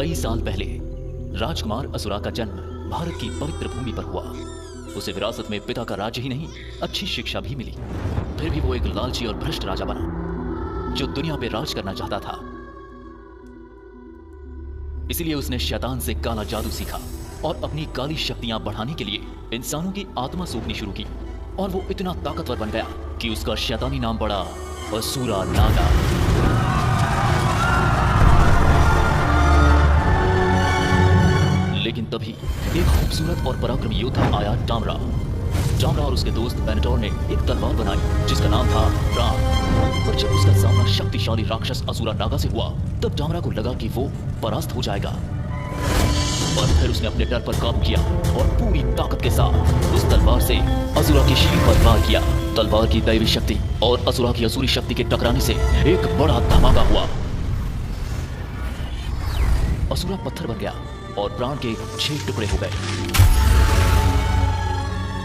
कई साल पहले राजकुमार असुरा का जन्म भारत की पवित्र भूमि पर हुआ। उसे विरासत में पिता का राज्य ही नहीं, अच्छी शिक्षा भी मिली। फिर भी वो एक लालची और भ्रष्ट राजा बना जो दुनिया पे राज करना चाहता था। इसलिए उसने शैतान से काला जादू सीखा और अपनी काली शक्तियां बढ़ाने के लिए इंसानों की आत्मा सूखनी शुरू की। और वो इतना ताकतवर बन गया कि उसका शैतानी नाम पड़ा असुरा नागा। लेकिन तभी एक खूबसूरत और पराक्रमी योद्धा आया, डामरा। डामरा और उसके दोस्त बेनेटोर ने एक तलवार बनाई जिसका नाम था प्राण। पर जब उसका सामना शक्तिशाली राक्षस असुरा नागा से हुआ, तब डामरा को लगा कि वो परास्त हो जाएगा। और फिर उसने अपने डर पर काबू किया और पूरी ताकत के साथ उस तलवार से असुरा की शील पर वार किया। तलवार की दैवी शक्ति और असुरा की असुरी शक्ति के टकराने से एक बड़ा धमाका हुआ। असुरा पत्थर बन गया और प्राण के 6 टुकड़े हो गए।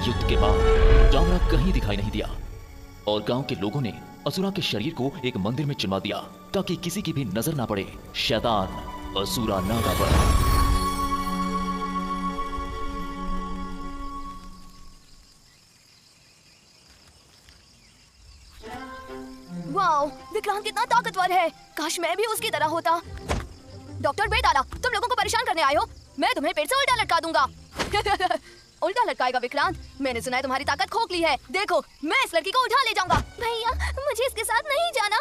युद्ध के बाद डामरा कहीं दिखाई नहीं दिया और गांव के लोगों ने असुरा के शरीर को एक मंदिर में चिनवा दिया ताकि किसी की भी नजर ना पड़े शैतान असुरा नागा पर। वाओ, विक्रांत कितना ताकतवर है। काश मैं भी उसकी तरह होता। डॉक्टर बेताला, तुम लोगों को परेशान करने आए हो। मैं तुम्हें पेट से उल्टा लटका दूंगा। उल्टा लटकाएगा विक्रांत? मैंने सुना है तुम्हारी ताकत खोखली है। देखो, मैं इस लड़की को उठा ले जाऊंगा। भैया, मुझे इसके साथ नहीं जाना।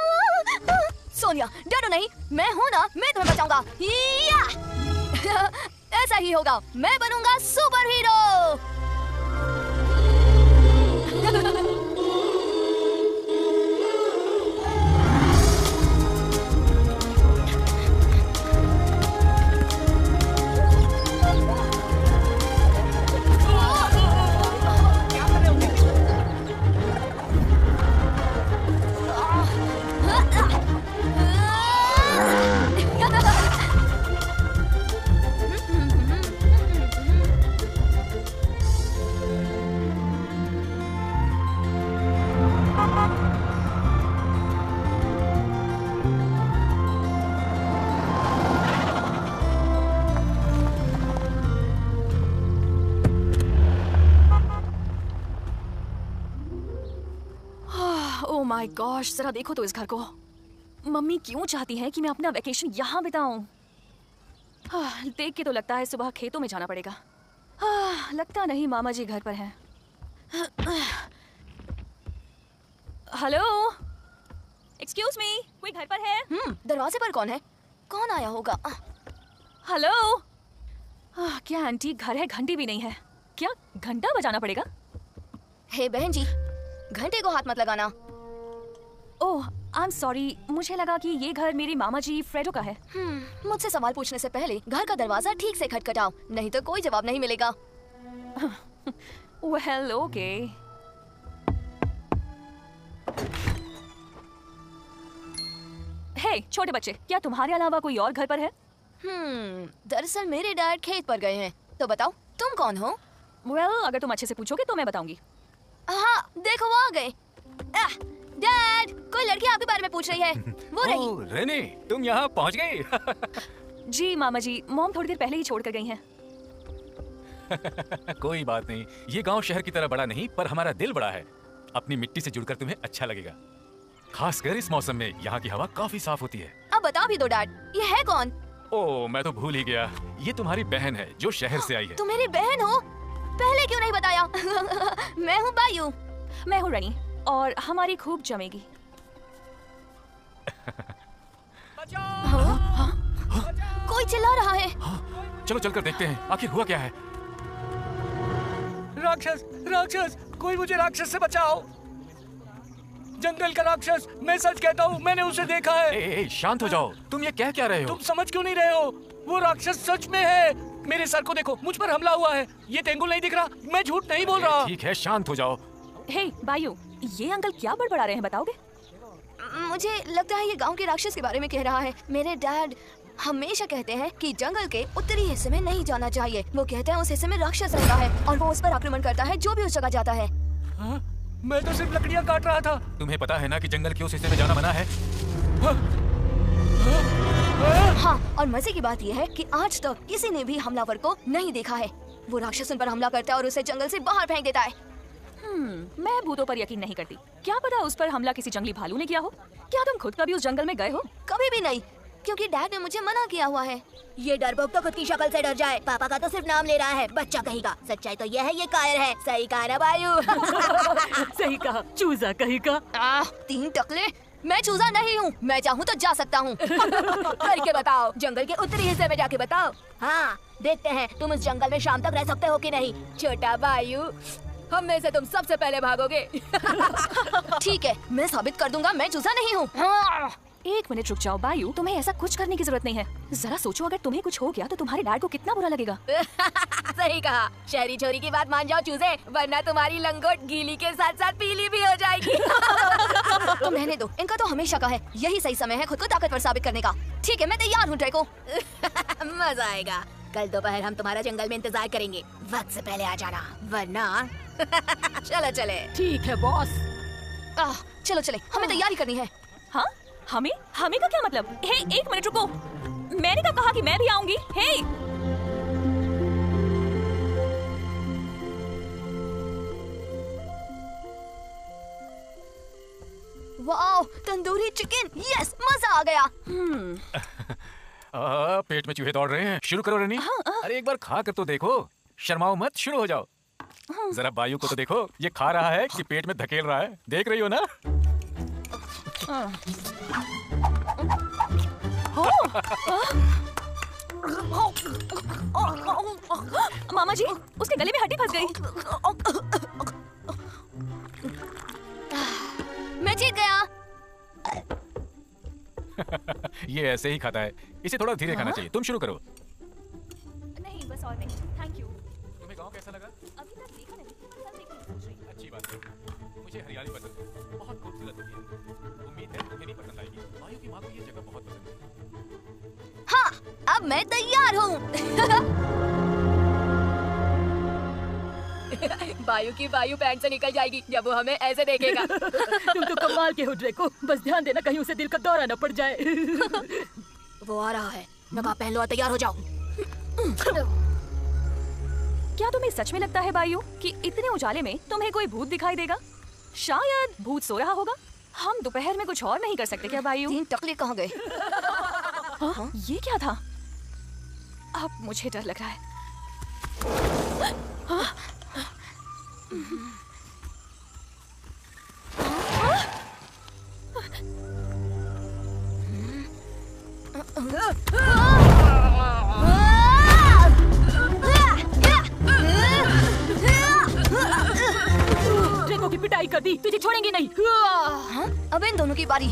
सोनिया, डरो नहीं, मैं हूँ ना, मैं तुम्हें बचाऊंगा। ऐसा ही होगा, मैं बनूंगा सुपर हीरो। माय गॉश, जरा देखो तो इस घर को। मम्मी क्यों चाहती हैं कि मैं अपना वैकेशन यहाँ बिताऊं? देख के तो लगता है सुबह खेतों में जाना पड़ेगा। लगता नहीं मामा जी घर पर हैं। हेलो, एक्सक्यूज मी, कोई घर पर है? दरवाजे पर कौन है? कौन आया होगा? हेलो, क्या आंटी घर है? घंटी भी नहीं है। क्या घंटा बजाना पड़ेगा? हे बहन जी, घंटे को हाथ मत लगाना। ओह, आई एम सॉरी, मुझे लगा कि ये घर मेरी मामा जी फ्रेडो का है। मुझसे सवाल पूछने से पहले घर का दरवाजा ठीक से खटखटाओ, नहीं तो कोई जवाब नहीं मिलेगा। Well, okay. हे छोटे बच्चे, क्या तुम्हारे अलावा कोई और घर पर है? दरअसल मेरे डैड खेत पर गए हैं। तो बताओ, तुम कौन हो? वेल, अगर तुम अच्छे से पूछोगे तो मैं बताऊंगी। हाँ, देखो वो आ गए। डैड, कोई लड़की आपके बारे में पूछ रही है। वो रही। ओह, रेनी, तुम यहाँ पहुँच गई। जी मामा जी, मॉम थोड़ी देर पहले ही छोड़ कर गई हैं। कोई बात नहीं, ये गांव शहर की तरह बड़ा नहीं, पर हमारा दिल बड़ा है। अपनी मिट्टी से जुड़कर तुम्हें अच्छा लगेगा, खासकर इस मौसम में। यहाँ की हवा काफी साफ होती है। अब बता भी दो डैड, ये है कौन? ओह, मैं तो भूल ही गया, ये तुम्हारी बहन है जो शहर से आई है। तुम मेरी बहन हो? पहले क्यों नहीं बताया? मैं हूँ बायू। मैं हूँ रनी, और हमारी खूब जमेगी। कोई चिल्ला रहा है। चलो चलकर देखते हैं, आखिर हुआ क्या है। राक्षस, राक्षस, कोई मुझे राक्षस से बचाओ। जंगल का राक्षस, मैं सच कहता हूँ, मैंने उसे देखा है। शांत हो जाओ, तुम ये क्या रहे हो? तुम समझ क्यों नहीं रहे हो? वो राक्षस सच में है। मेरे सर को देखो, मुझ पर हमला हुआ है। ये तेंगुल नहीं दिख रहा, मैं झूठ नहीं बोल रहा। ठीक है, शांत हो जाओ। हे बायू, ये अंकल क्या बड़बड़ा रहे हैं, बताओगे? मुझे लगता है ये गांव के राक्षस के बारे में कह रहा है। मेरे डैड हमेशा कहते हैं कि जंगल के उत्तरी हिस्से में नहीं जाना चाहिए। वो कहते हैं उस हिस्से में राक्षस रहता है और वो उस पर आक्रमण करता है जो भी उस जगह जाता है। मैं तो सिर्फ लकड़ियाँ काट रहा था। तुम्हें पता है ना कि जंगल के उस हिस्से में जाना मना है। हाँ, और मजे की बात यह है कि आज तक किसी ने भी हमलावर को नहीं देखा है। वो राक्षस उन पर हमला करता है और उसे जंगल से बाहर फेंक देता है। मैं भूतों पर यकीन नहीं करती। क्या पता उस पर हमला किसी जंगली भालू ने किया हो। क्या तुम खुद कभी उस जंगल में गए हो? कभी भी नहीं, क्योंकि डैड ने मुझे मना किया हुआ है। ये डरपोक तो खुद की शक्ल से डर जाए, पापा का तो सिर्फ नाम ले रहा है, बच्चा कहेगा। सच्चाई तो यह है ये कायर है। सही कहा ना बायू? सही कहा, चूजा कहीं का। 3 टकले, मैं चूजा नहीं हूँ। मैं चाहूँ तो जा सकता हूँ। करके बताओ, जंगल के उत्तरी हिस्से में जाके बताओ। हाँ, देखते हैं तुम इस जंगल में शाम तक रह सकते हो कि नहीं। छोटा बायू, हम में से तुम सबसे पहले भागोगे। ठीक है, मैं साबित कर दूंगा मैं चूजा नहीं हूँ। 1 मिनट रुक जाओ बायू, तुम्हें ऐसा कुछ करने की जरूरत नहीं है। जरा सोचो, अगर तुम्हें कुछ हो गया तो तुम्हारे डैड को कितना बुरा लगेगा। सही कहा, शहरी छोरी की बात मान जाओ चूजे, वरना तुम्हारी लंगोट गीली के साथ साथ पीली भी हो जाएगी। तुम रहने दो, इनका तो हमेशा का है। यही सही समय है खुद को ताकतवर साबित करने का। ठीक है, मैं तैयार हूँ ड्रैको। मजा आएगा। कल दोपहर हम तुम्हारा जंगल में इंतजार करेंगे। वक्त से पहले आ जाना, वरना चलो चले। ठीक है बॉस। चलो चले, हमें तैयारी करनी है। हाँ, हमें का क्या मतलब? हे, 1 मिनट रुको। मैंने तो कहा कि मैं भी आऊंगी। हे, वाओ, तंदूरी चिकन, यस, मजा आ गया। पेट में चूहे दौड़ रहे हैं। शुरू करो रनी। अरे एक बार खा कर तो देखो, शर्माओ मत, शुरू हो जाओ। जरा बायू को तो देखो, ये खा रहा है कि पेट में धकेल रहा है। देख रही हो ना? मामा जी, उसके गले में हड्डी फंस गई। मैं जीत गया। ये ऐसे ही खाता है, इसे थोड़ा धीरे खाना चाहिए। तुम शुरू करो। नहीं, बस और नहीं, थैंक यू। तुम्हें गाँव कैसा लगा? अभी तक देखा नहीं, कल देखने की सोच रही हूँ। अच्छी बात है, मुझे हरियाली पसंद है, बहुत खूबसूरत होती है। उम्मीद है तुम्हें भी पसंद आएगी। बायू की माँ को ये जगह बहुत पसंद है। हाँ, अब मैं तैयार हूँ। बायू की वायु पैंट से निकल जाएगी जब वो हमें ऐसे देखेगा। तुम तो कमाल के हो ड्रैको, बस ध्यान देना कहीं उसे दिल का दौरा न पड़ जाए। वो आ रहा है, नकाब पहन लो और तैयार हो जाओ। क्या तुम्हें सच में लगता है बायू कि इतने उजाले में तुम्हें कोई भूत दिखाई देगा? शायद भूत सो रहा होगा। हम दोपहर में कुछ और नहीं कर सकते क्या बायू? 3 टकले कहाँ गए? हाँ? ये क्या था? अब मुझे डर लग रहा है। हाँ? ड्रैको की पिटाई कर दी, तुझे छोड़ेंगे नहीं। हाँ? अब इन दोनों की बारी।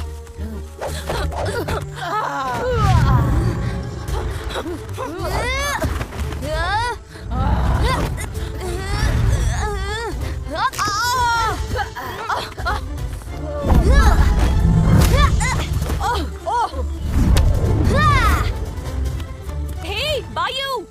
हे बायू!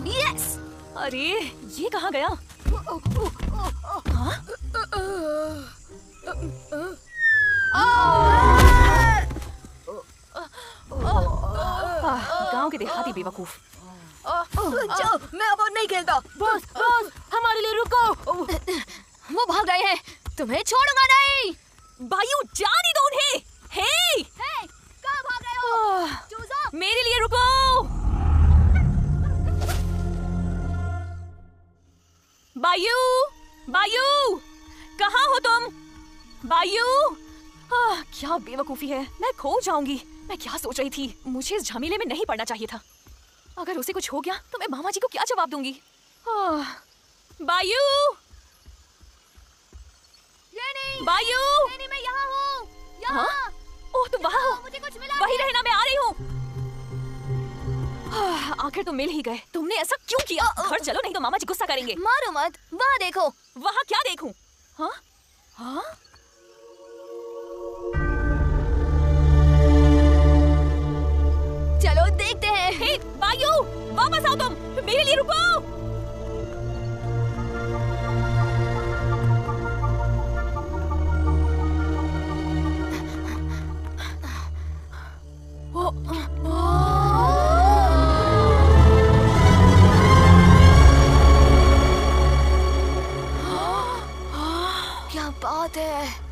यस! अरे ये कहाँ गया? गांव के देहाती बेवकूफ। जाओ, मैं अब और नहीं खेलता। बॉस, बॉस, हमारे लिए रुको। वो भाग गए हैं, तुम्हें छोड़ूंगा नहीं। बायू, जाने दो उन्हें। हे, कहाँ भाग रहे हो? चूजा! मेरे लिए रुको। बायू, बायू, कहाँ हो तुम? बायू! क्या बेवकूफी है, मैं खो जाऊंगी। मैं क्या सोच रही थी, मुझे इस झमेले में नहीं पड़ना चाहिए था। अगर उसे कुछ हो गया तो मैं मामा जी को क्या जवाब दूंगी? बायू! बायू! मैं यहाँ हूँ। हाँ? ओह, तुम वहाँ हो? मुझे कुछ मिला। वही रहना, मैं आ रही हूँ। आखिर तुम मिल ही गए। तुमने ऐसा क्यों किया? घर चलो, नहीं तो मामा जी गुस्सा करेंगे। मारो मत, वहाँ देखो। वहाँ क्या देखूं? हाँ? हाँ? वापस आओ तुम, मेरे लिए रुको। क्या बात है।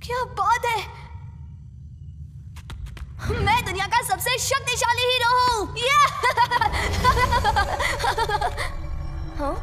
क्या बात है। मैं दुनिया का सबसे शक्तिशाली हीरो हूँ। हाँ?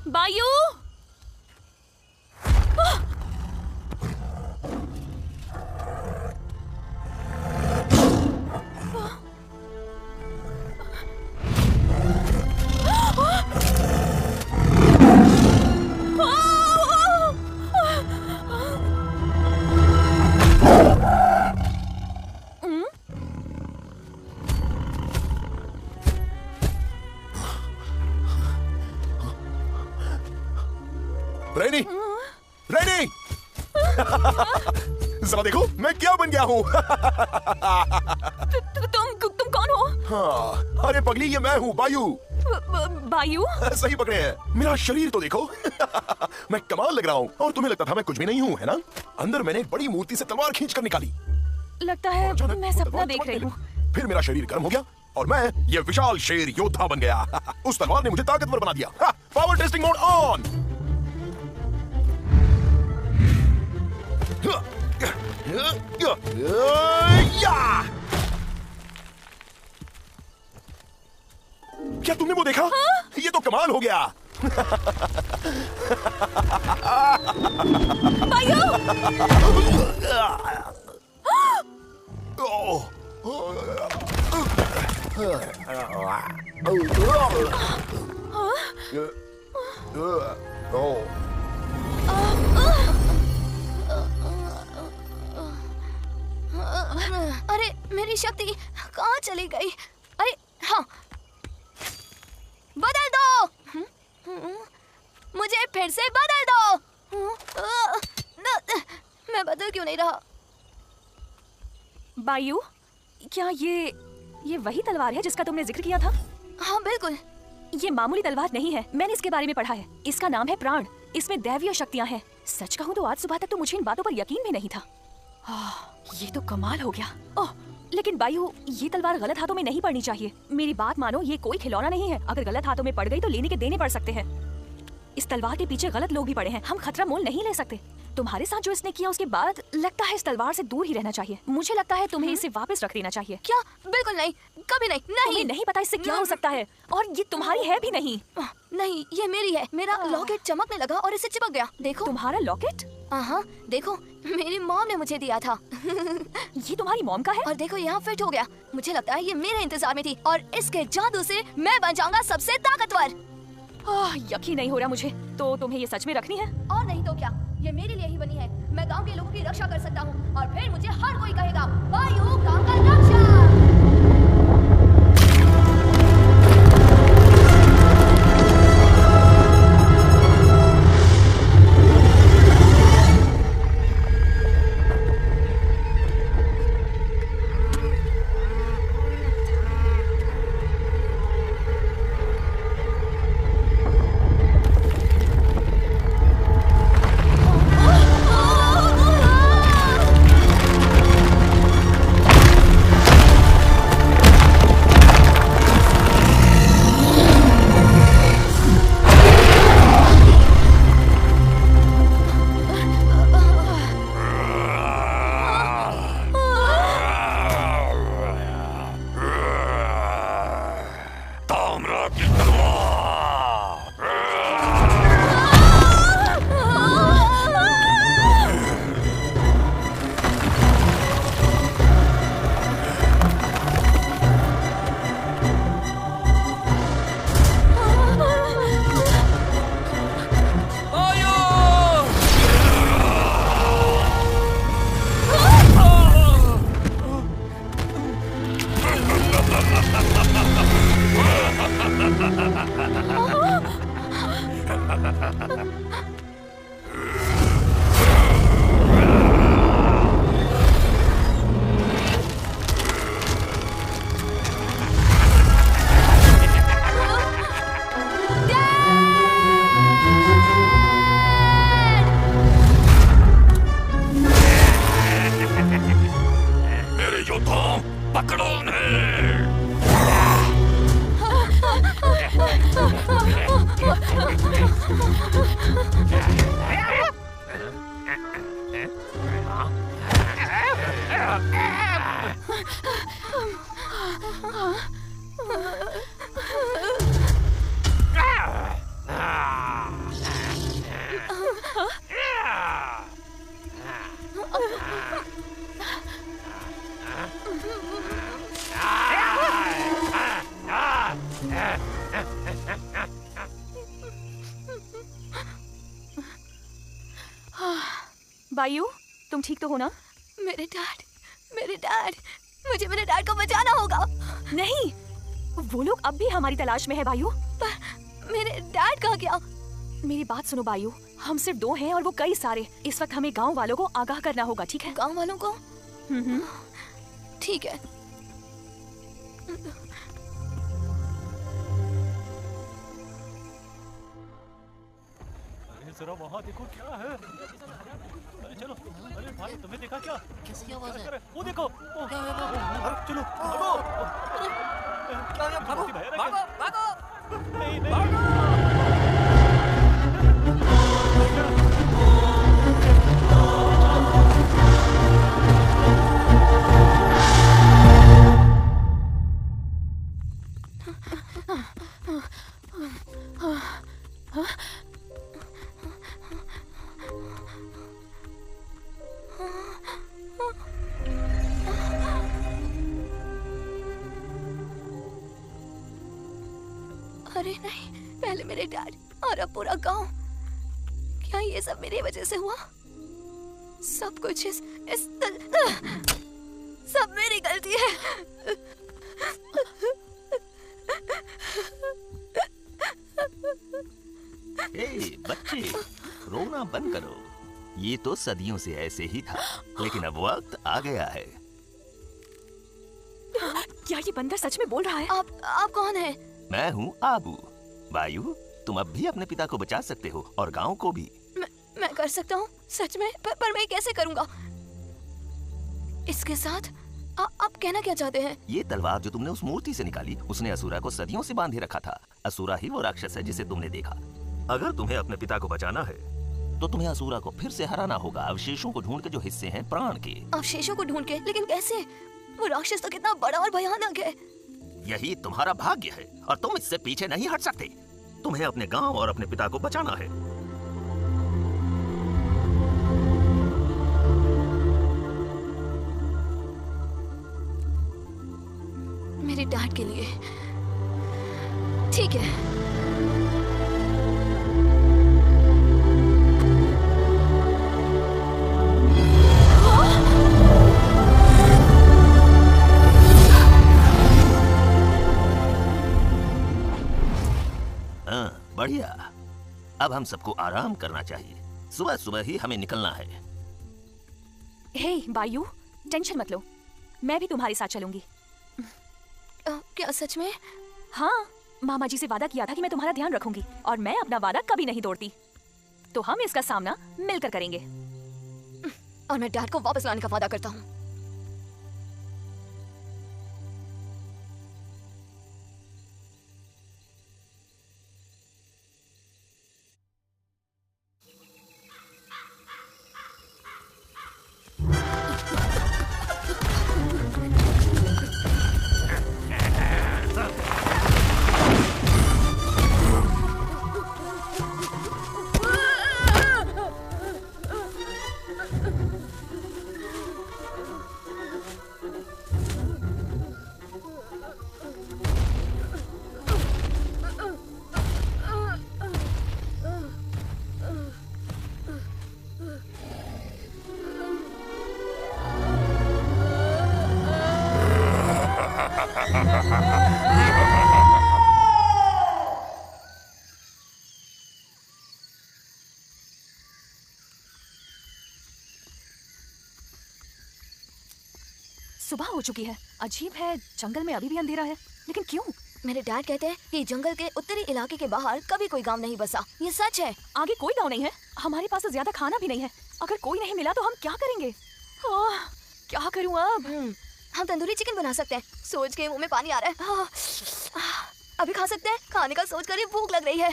बायू, रेनी, रेनी, जरा देखो मैं क्या बन गया हूँ। तुम कौन हो? हाँ, अरे पगली ये मैं हूँ बायू। बायू? सही पकड़े हैं। मेरा शरीर तो देखो। मैं कमाल लग रहा हूँ और तुम्हें लगता था मैं कुछ भी नहीं हूँ, है ना? अंदर मैंने एक बड़ी मूर्ति से तलवार खींच कर निकाली। लगता है मैं सपना देख रही हूँ। फिर मेरा शरीर गर्म हो गया और मैं ये विशाल शेर योद्धा बन गया। उस तलवार ने मुझे ताकतवर बना दिया। Power testing mode on. क्या तुमने वो देखा? हाँ? ये तो कमाल हो गया। बायू! अरे मेरी शक्ति कहाँ चली गई? अरे हाँ, बदल दो। मुझे फिर से बदल दो। मैं बदल क्यों नहीं रहा? बायू, क्या ये वही तलवार है जिसका तुमने जिक्र किया था? हाँ बिल्कुल। ये मामूली तलवार नहीं है, मैंने इसके बारे में पढ़ा है। इसका नाम है प्राण। इसमें दैवीय शक्तियां हैं। सच कहूँ तो आज सुबह तक तो मुझे इन बातों पर यकीन भी नहीं था। ये तो कमाल हो गया। ओह, लेकिन बायू, ये तलवार गलत हाथों में नहीं पड़नी चाहिए। मेरी बात मानो, ये कोई खिलौना नहीं है। अगर गलत हाथों में पड़ गई तो लेने के देने पड़ सकते हैं। इस तलवार के पीछे गलत लोग भी पड़े हैं। हम खतरा मोल नहीं ले सकते। तुम्हारे साथ जो इसने किया उसके बाद लगता है इस तलवार से दूर ही रहना चाहिए। मुझे लगता है तुम्हें इसे वापस रख देना चाहिए। क्या? बिल्कुल नहीं, कभी नहीं। तुम्हें नहीं पता इससे क्या हो सकता है, और ये तुम्हारी है भी नहीं। नहीं, ये मेरी है। मेरा लॉकेट चमकने लगा और इसे चिपक गया। देखो। तुम्हारा लॉकेट? हाँ, देखो, मेरी मॉम ने मुझे दिया था। ये तुम्हारी मॉम का है? और देखो यहाँ फिट हो गया। मुझे लगता है ये मेरे इंतजार में थी और इसके जादू से मैं बन जाऊंगा सबसे ताकतवर। यकीन नहीं हो रहा मुझे। तो तुम्हें ये सच में रखनी है? और नहीं तो क्या, ये मेरे लिए ही बनी है। मैं गांव के लोगों की रक्षा कर सकता हूँ और फिर मुझे हर कोई कहेगा, वायु गांव का रक्षक। बायू, तुम ठीक तो हो ना? मेरे डैड, मुझे मेरे डैड को बचाना होगा। नहीं, वो लोग अब भी हमारी तलाश में है बायू। पर मेरे डैड कहाँ गया? मेरी बात सुनो बायू, हम सिर्फ 2 हैं और वो कई सारे। इस वक्त हमें गांव वालों को आगाह करना होगा, ठीक है? गांव वालों को? ठीक है। जरा वहाँ देखो क्या है। चलो, अरे भाई तुम्हें देखा क्या? किसकी आवाज़ है? वो देखो। चलो, भागो, भागो, भागो। नहीं, नहीं। अरे नहीं, पहले मेरे डैड और अब पूरा गांव। क्या ये सब मेरी वजह से हुआ? सब कुछ सब मेरी गलती है। ए, बच्चे, रोना बंद करो। ये तो सदियों से ऐसे ही था, लेकिन अब वक्त आ गया है। क्या ये बंदर सच में बोल रहा है? आप कौन है? मैं हूँ आबू। वायु, तुम अब भी अपने पिता को बचा सकते हो और गांव को भी। मैं कर सकता हूँ सच में, पर मैं कैसे करूँगा? इसके साथ आप कहना क्या चाहते हैं? ये तलवार जो तुमने उस मूर्ति से निकाली, उसने असुरा को सदियों से बांधे रखा था। असुरा ही वो राक्षस है जिसे तुमने देखा। अगर तुम्हें अपने पिता को बचाना है तो तुम्हें असुरा को फिर से हराना होगा, अवशेषों को ढूंढ के जो हिस्से हैं प्राण के। अवशेषों को ढूंढ के? लेकिन कैसे? वो राक्षस तो कितना बड़ा और भयानक है। यही तुम्हारा भाग्य है और तुम इससे पीछे नहीं हट सकते। तुम्हें अपने गांव और अपने पिता को बचाना है। मेरे डैड के लिए। ठीक है। हाँ, बढ़िया। अब हम सबको आराम करना चाहिए। सुबह सुबह ही हमें निकलना है। हे बायू, टेंशन मत लो, मैं भी तुम्हारे साथ चलूंगी। क्या सच में? हाँ, मामा जी से वादा किया था कि मैं तुम्हारा ध्यान रखूंगी और मैं अपना वादा कभी नहीं तोड़ती। तो हम इसका सामना मिलकर करेंगे। और मैं डैड को वापस लाने का वादा करता हूँ। सुबह हो चुकी है। अजीब है, जंगल में अभी भी अंधेरा है, लेकिन क्यों? मेरे डैड कहते हैं कि जंगल के उत्तरी इलाके के बाहर कभी कोई गांव नहीं बसा। ये सच है। आगे कोई गांव नहीं है। हमारे पास तो ज्यादा खाना भी नहीं है। अगर कोई नहीं मिला तो हम क्या करेंगे? क्या करूं अब? हम तंदूरी चिकन बना सकते हैं। सोच के मुंह में पानी आ रहा है। अभी खा सकते हैं? खाने का सोच कर ही भूख लग रही है।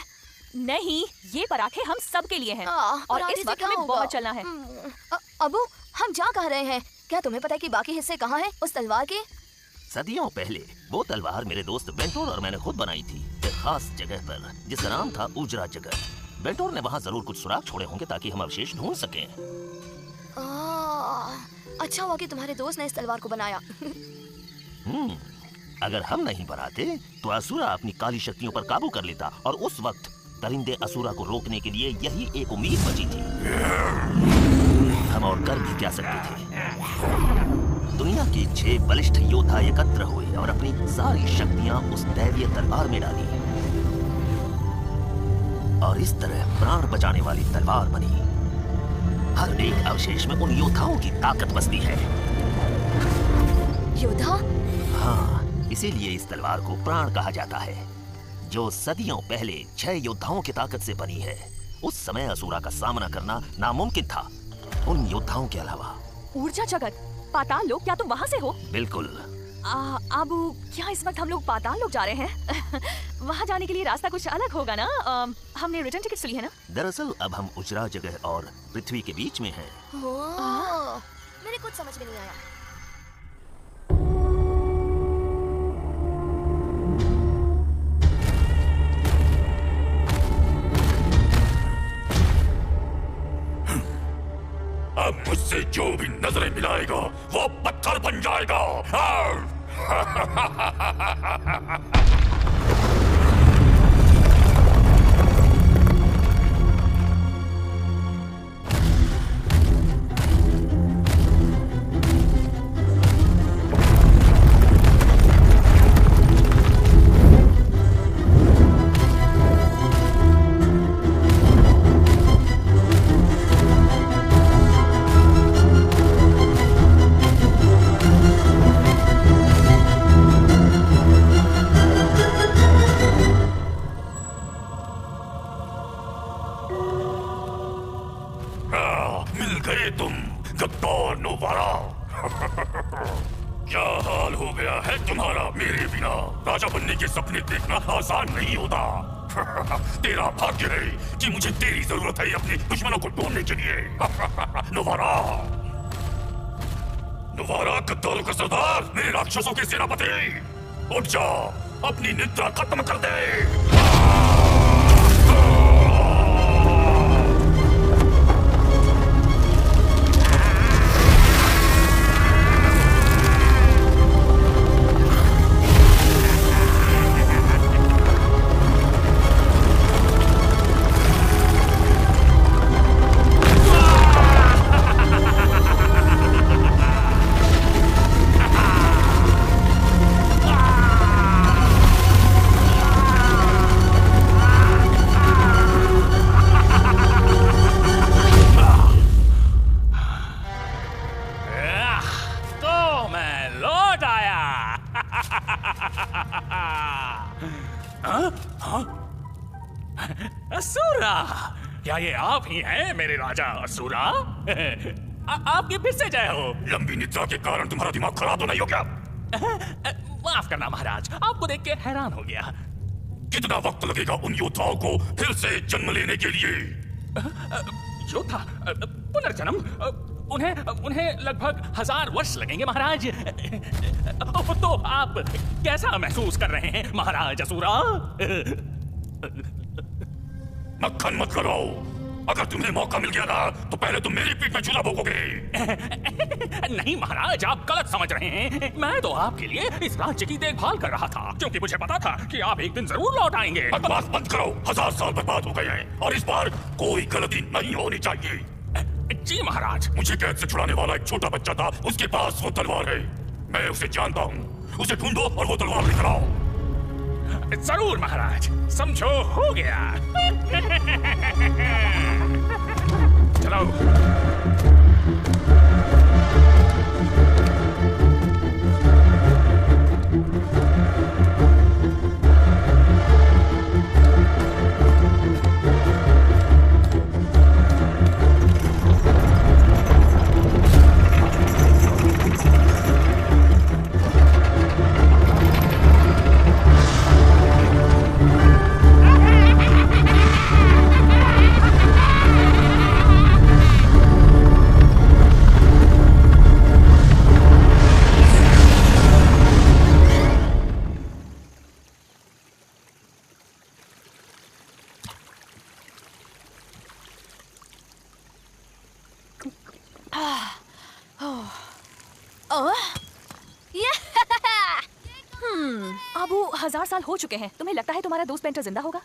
नहीं, ये पराठे हम सब के लिए हैं और इस वक्त हमें बहुत चलना है। अबू, हम जा कहाँ रहे हैं? क्या तुम्हें पता है कि बाकी हिस्से कहाँ हैं उस तलवार के? सदियों पहले वो तलवार मेरे दोस्त बेंटोर और मैंने खुद बनाई थी, एक खास जगह पर जिसका नाम था उजरा जगह। बेंटोर ने वहाँ जरूर कुछ सुराग छोड़े होंगे ताकि हम अवशेष ढूंढ सकें। अच्छा हुआ कि तुम्हारे दोस्त ने इस तलवार को बनाया। अगर हम नहीं बनाते तो असुरा अपनी काली शक्तियों पर काबू कर लेता और उस वक्त दरिंदे असुरा को रोकने के लिए यही एक उम्मीद बची थी। हम और कर भी क्या सकते थे। दुनिया के 6 बलिष्ठ योद्धा एकत्र हुए और अपनी सारी शक्तियां उस दैवीय तलवार में डाली और इस तरह प्राण बचाने वाली तलवार बनी। हर एक अवशेष में उन योद्धाओं की ताकत बसती है। योद्धा? हाँ, इसीलिए इस तलवार को प्राण कहा जाता है, जो सदियों पहले 6 योद्धाओं की ताकत से बनी है। उस समय असुरा का सामना करना नामुमकिन था उन योद्धाओं के अलावा। ऊर्जा जगत, पाताल लोक, क्या तुम वहाँ से हो? बिल्कुल। अबू, क्या इस वक्त हम लोग पाताल लोक जा रहे हैं? वहाँ जाने के लिए रास्ता कुछ अलग होगा ना? हमने रिटर्न टिकट ली है ना? दरअसल अब हम उजरा जगह और पृथ्वी के बीच में हैं। मेरे कुछ समझ में नहीं आया। अब मुझसे जो भी नजरें मिलाएगा वो पत्थर बन जाएगा। क्या हाल हो गया है तुम्हारा मेरे बिना? राजा बनने के सपने देखना आसान नहीं होता। तेरा भाग्य है कि मुझे तेरी जरूरत है अपने दुश्मनों को ढूंढने के लिए। नुवारा, नुवारा गद्दारों का सरदार, मेरे राक्षसों के सेनापति, उठ जा, अपनी निद्रा खत्म कर दे। असुरा, क्या ये आप ही हैं मेरे राजा असुरा? आपकी फिर से जय हो। लंबी निद्रा के कारण तुम्हारा दिमाग खराब तो नहीं हो क्या? माफ करना महाराज, आपको देख के हैरान हो गया। कितना वक्त लगेगा उन योद्धाओं को फिर से जन्म लेने के लिए? योद्धा पुनर्जन्म? उन्हें लगभग 1000 वर्ष लगेंगे महाराज। तो आप कैसा महसूस कर रहे हैं महाराज असुरा? मक्खन मत कराओ, अगर तुम्हें मौका मिल गया ना तो पहले तुम मेरी पीठ में चूल्हा भोगोगे। नहीं महाराज, आप गलत समझ रहे हैं। मैं तो आपके लिए इस राज्य की देखभाल कर रहा था, क्योंकि मुझे पता था कि आप एक दिन जरूर लौट आएंगे। बकवास बंद करो, 1000 साल बर्बाद हो गए हैं और इस बार कोई गलती नहीं होनी चाहिए। जी महाराज। मुझे कैद से छुड़ाने वाला एक छोटा बच्चा था, उसके पास वो तलवार है, मैं उसे जानता हूँ। उसे ढूंढो और वो तलवार लेकर आओ। जरूर महाराज, समझो हो गया। चलो। अबू 1000 साल हो चुके हैं। तुम्हें लगता है तुम्हारा दोस्त पेंटर जिंदा होगा?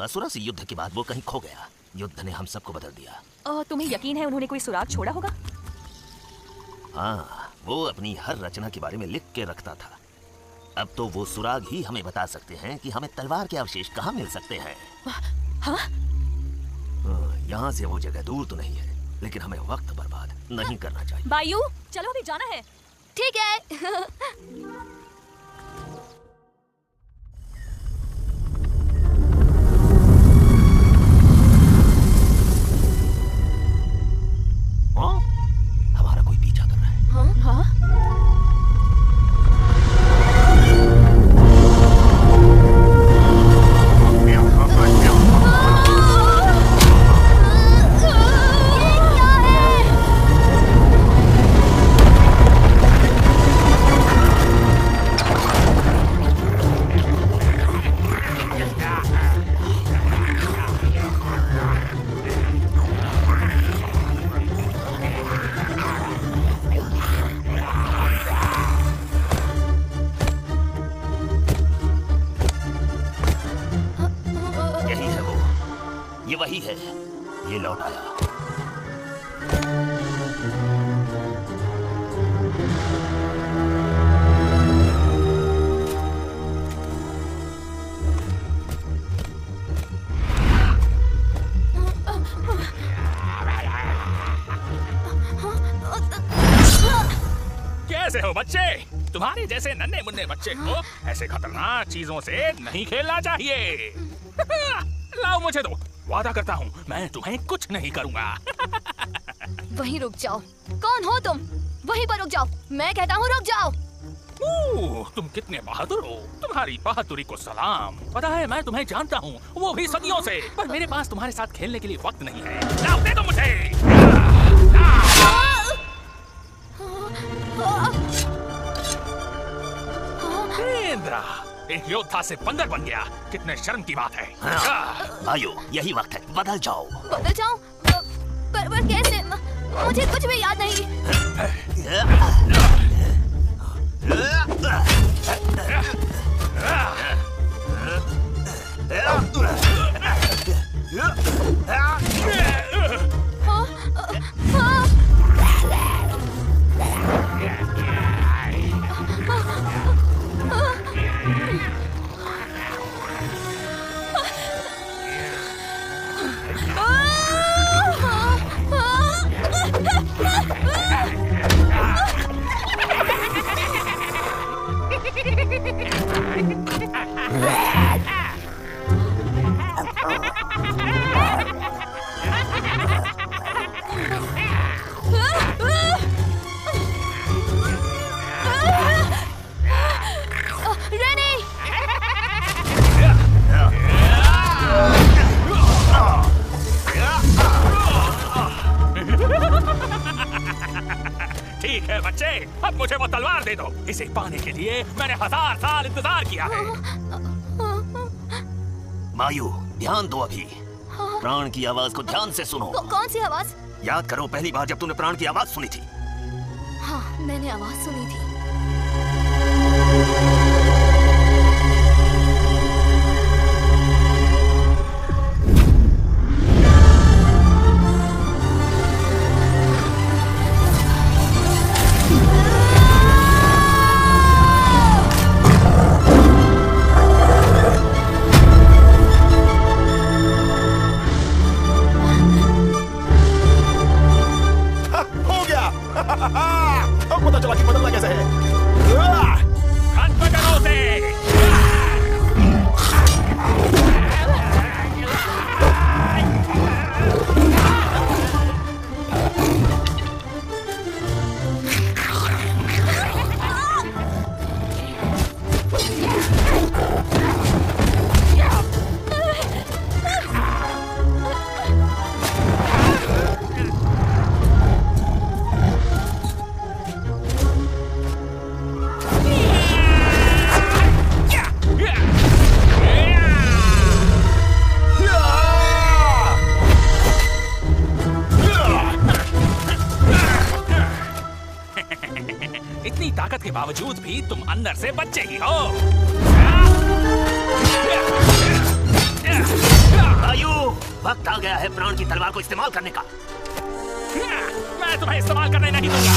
असुरा से युद्ध के बाद वो कहीं खो गया। युद्ध ने हम सबको बदल दिया। तुम्हें यकीन है उन्होंने कोई सुराग छोड़ा होगा? हाँ, वो अपनी हर रचना के बारे में लिख के रखता था। अब तो वो सुराग ही हमें बता सकते हैं कि हमें तलवार के अवशेष कहाँ मिल सकते हैं। हाँ? यहाँ से वो जगह दूर तो नहीं है, लेकिन हमें वक्त बर्बाद नहीं करना चाहिए। बायू, चलो अभी जाना है। ठीक है। हमारा कोई पीछा कर रहा है। हाँ? हाँ? वही है, ये लौट आया। कैसे हो बच्चे? तुम्हारे जैसे नन्हे मुन्ने बच्चे को ऐसे खतरनाक चीजों से नहीं खेलना चाहिए। लाओ मुझे दो, वादा करता हूँ मैं तुम्हें कुछ नहीं करूँगा। वहीं रुक जाओ। कौन हो तुम? वहीं पर रुक जाओ। मैं कहता हूँ रुक जाओ। तुम कितने बहादुर हो। तुम्हारी बहादुरी को सलाम। पता है मैं तुम्हें जानता हूँ, वो भी सदियों से। पर मेरे पास तुम्हारे साथ खेलने के लिए वक्त नहीं है। जाओ दे दो मुझे। इंद्रा एक योद्धा से बंदर बन गया। कितने शर्म की बात है। आयो यही वक्त है, बदल जाओ। बदल जाऊं? पर कैसे? मुझे कुछ भी याद नहीं। ठीक है बच्चे, अब मुझे वो तलवार दे दो। इसे पाने के लिए मैंने 1000 साल इंतजार किया है। मायू ध्यान दो, अभी प्राण की आवाज को ध्यान से सुनो। कौन सी आवाज? याद करो पहली बार जब तूने प्राण की आवाज सुनी थी। हाँ, मैंने आवाज सुनी थी। अब पता चला कि बदलना कैसे है। इतनी ताकत के बावजूद भी तुम अंदर से बच्चे ही हो। आयु वक्त आ गया है प्राण की तलवार को इस्तेमाल करने का। मैं तुम्हें इस्तेमाल करने नहीं दूंगा।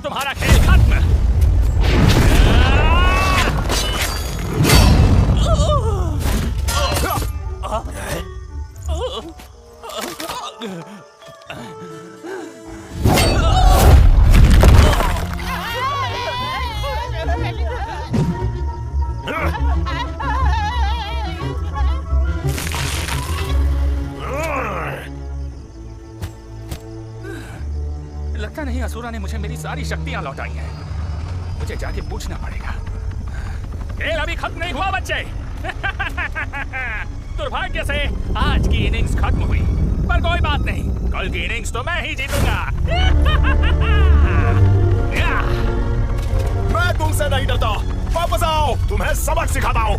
तुम्हारा खेल खत्म। लगता नहीं असुरा ने मुझे मेरी सारी शक्तियां लौटाई हैं। मुझे जाके पूछना पड़ेगा। खेल अभी खत्म नहीं हुआ बच्चे। दुर्भाग्य से आज की इनिंग्स खत्म हुई, पर कोई बात नहीं, कल की इनिंग्स तो मैं ही जीतूंगा। मैं तुमसे नहीं डरता। वापस आओ, तुम्हें सबक सिखाता हूँ।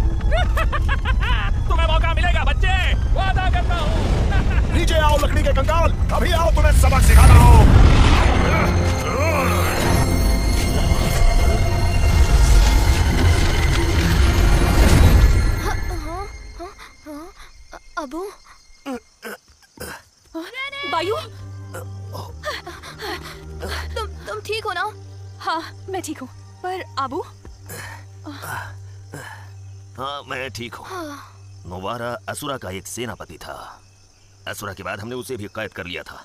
तुम्हें मौका मिलेगा बच्चे, वादा करता हूँ। नीचे आओ लकड़ी के कंकाल, अभी आओ, तुम्हें सबक सिखाता हूँ। अबू, बायू, तुम ठीक हो ना? हाँ मैं ठीक हूँ, पर अबू? हाँ, मैं ठीक हूँ। नोवारा असुरा का एक सेनापति था। असुरा के बाद हमने उसे भी कैद कर लिया था।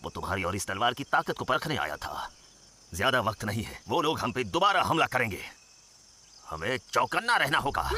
वो तुम्हारी और इस तलवार की ताकत को परखने आया था। ज्यादा वक्त नहीं है, वो लोग हम पे दोबारा हमला करेंगे। हमें चौकन्ना रहना होगा।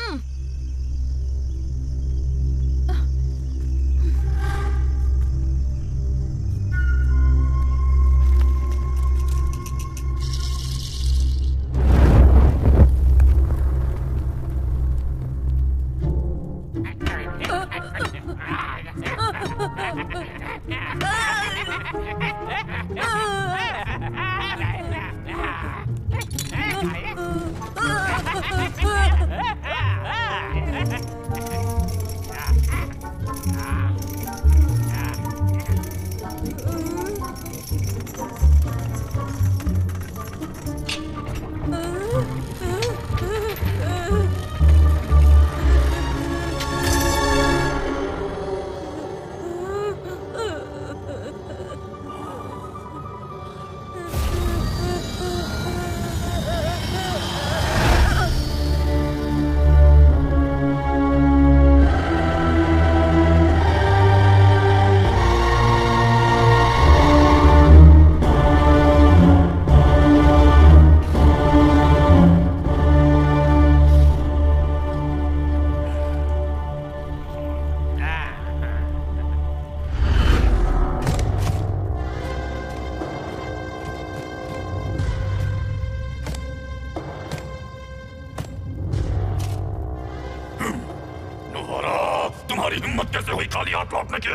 तुम्हारी हिम्मत कैसे हुई खाली हाथ लौटने की?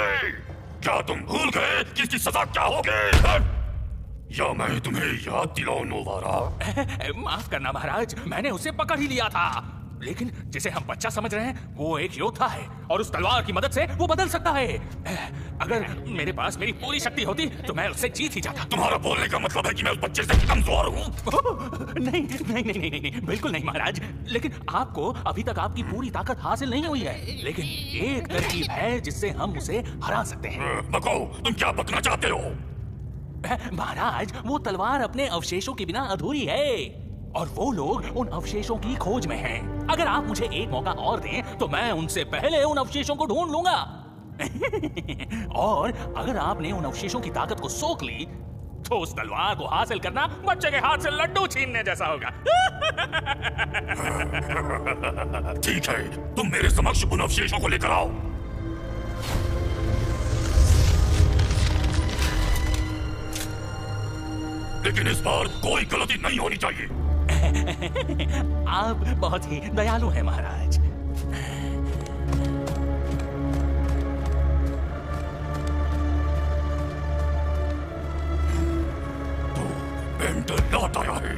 क्या तुम भूल गए कि इसकी सजा क्या होगी? या मैं तुम्हें याद दिलाऊं नोवारा? माफ करना महाराज, मैंने उसे पकड़ ही लिया था, लेकिन जिसे हम बच्चा समझ रहे हैं वो एक योद्धा है और उस तलवार की मदद से वो बदल सकता है। अगर मेरे पास मेरी पूरी शक्ति होती तो मैं उससे जीत ही जाता। तुम्हारा बोलने का मतलब है कि मैं उस बच्चे से कमजोर हूँ? नहीं नहीं नहीं नहीं नहीं, बिल्कुल नहीं महाराज, लेकिन आपको अभी तक आपकी पूरी ताकत हासिल नहीं हुई है। लेकिन एक तरकीब है जिससे हम उसे हरा सकते हैं। बको, तुम क्या बकना चाहते हो? महाराज, वो तलवार अपने अवशेषों के बिना अधूरी है और वो लोग उन अवशेषों की खोज में हैं। अगर आप मुझे एक मौका और दें तो मैं उनसे पहले उन अवशेषों को ढूंढ लूंगा। और अगर आपने उन अवशेषों की ताकत को सोख ली तो उस तलवार को हासिल करना बच्चे के हाथ से लड्डू छीनने जैसा होगा। ठीक है, तुम मेरे समक्ष उन अवशेषों को लेकर आओ। लेकिन इस बार कोई गलती नहीं होनी चाहिए। आप बहुत ही दयालु हैं महाराज। तो बेंटर लौट आया है।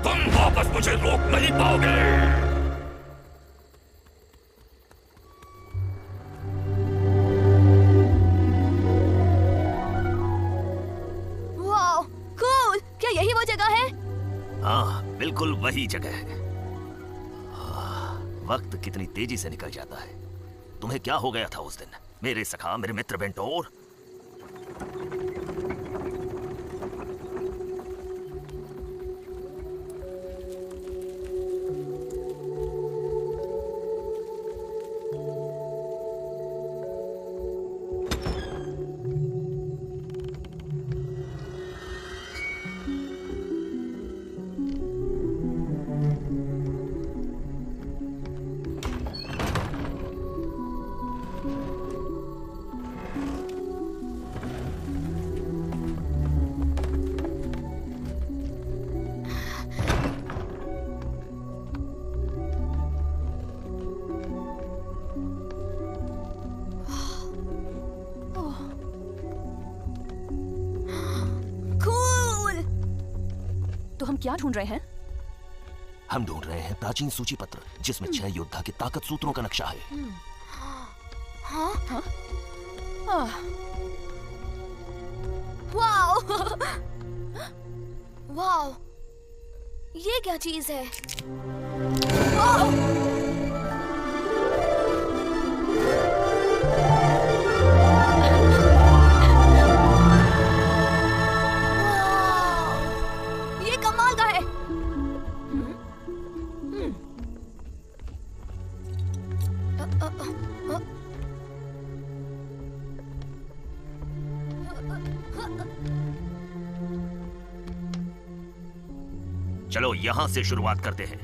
तुम वापस मुझे रोक नहीं पाओगे। यही वो जगह है? हाँ, बिल्कुल वही जगह है। वक्त कितनी तेजी से निकल जाता है। तुम्हें क्या हो गया था उस दिन, मेरे सखा, मेरे मित्र बेंटोर? हम क्या ढूंढ रहे हैं? हम ढूंढ रहे हैं प्राचीन सूची पत्र जिसमें 6 योद्धा के ताकत सूत्रों का नक्शा है। हाँ? हाँ? वाओ! वाओ! ये क्या चीज है? चलो यहाँ से शुरुआत करते हैं।